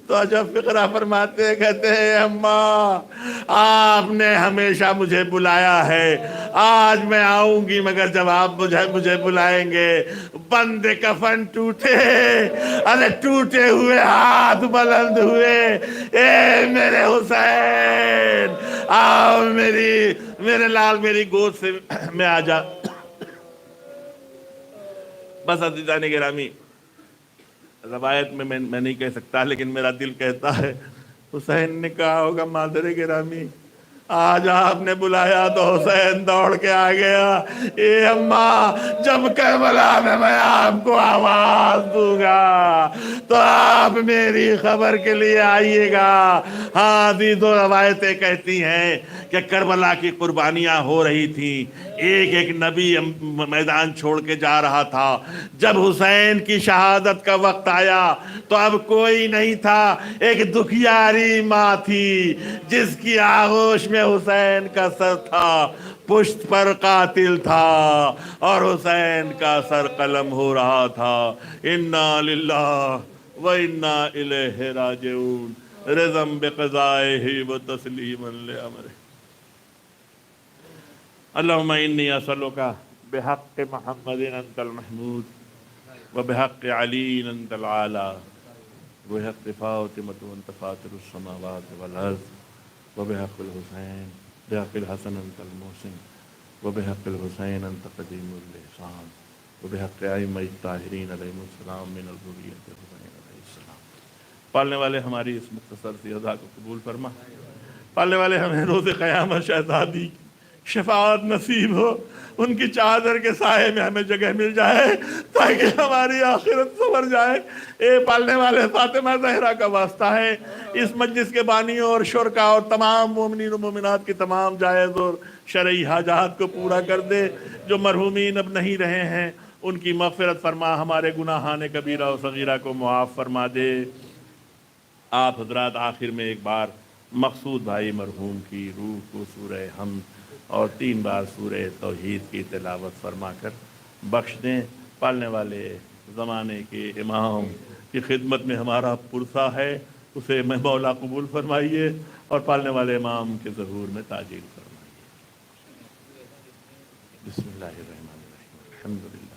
تو جب فقرہ فرماتے ہیں کہتے ہیں اماں آپ نے ہمیشہ مجھے بلایا ہے، آج میں آؤں گی مگر جب آپ مجھے بلائیں گے بند کفن ٹوٹے، ارے ٹوٹے ہوئے ہاتھ بلند ہوئے، اے میرے حسین آؤ میرے لال میری گود سے میں آ جا۔ بس عزیزان گرامی، روایت میں نہیں کہہ سکتا لیکن میرا دل کہتا ہے حسین نے کہا ہوگا مادر گرامی آج آپ نے بلایا تو حسین دوڑ کے آ گیا، اے اماں جب کربلا میں آپ کو آواز دوں گا تو آپ میری خبر کے لیے آئیے گا۔ ہاں عزیزو، روایتیں کہتی ہیں کہ کربلا کی قربانیاں ہو رہی تھیں، ایک ایک نبی میدان چھوڑ کے جا رہا تھا، جب حسین کی شہادت کا وقت آیا تو اب کوئی نہیں تھا، ایک دکھیاری ماں تھی جس کی آغوش میں حسین کا سر تھا، پشت پر قاتل تھا اور حسین کا سر قلم ہو رہا تھا۔ انا للہ و انا الیہ راجعون، رضم بقضائہ و تسلیما لامرہ۔ اللہم انی اسألک بحق محمد انت المحمود و بحق علی انت العالی وبحق فاطمة وانت فاطر السماوات والارض وبحق الحسین بحق الحسن انت المحسن وبحق الحسین انت قدیم الاحسان وبحق ائمہ الطاہرین علیہم السلام من الذریۃ الحسین علیہ السلام۔ پالنے والے ہماری اس مختصر سی ادا کو قبول فرما، پالنے والے ہمیں روز قیامت شہزادی کی شفاعت نصیب ہو، ان کی چادر کے سائے میں ہمیں جگہ مل جائے تاکہ ہماری آخرت سنور جائے۔ اے پالنے والے، فاطمہ زہرا کا واسطہ ہے، اس مجلس کے بانیوں اور شرکا اور تمام مومنین و مومنات کی تمام جائز اور شرعی حاجات کو پورا کر دے۔ جو مرحومین اب نہیں رہے ہیں ان کی مغفرت فرما، ہمارے گناہان کبیرہ و صغیرہ کو معاف فرما دے۔ آپ حضرات آخر میں ایک بار مقصود بھائی مرحوم کی روح کو سورہ حمد اور 3 بار سورہ توحید کی تلاوت فرما کر بخش دیں۔ پالنے والے زمانے کے امام کی خدمت میں ہمارا پرسہ ہے، اسے میں مولا قبول فرمائیے اور پالنے والے امام کے ظہور میں تاجیل فرمائیے۔ بسم اللہ الرحمن الرحیم، الحمدللہ۔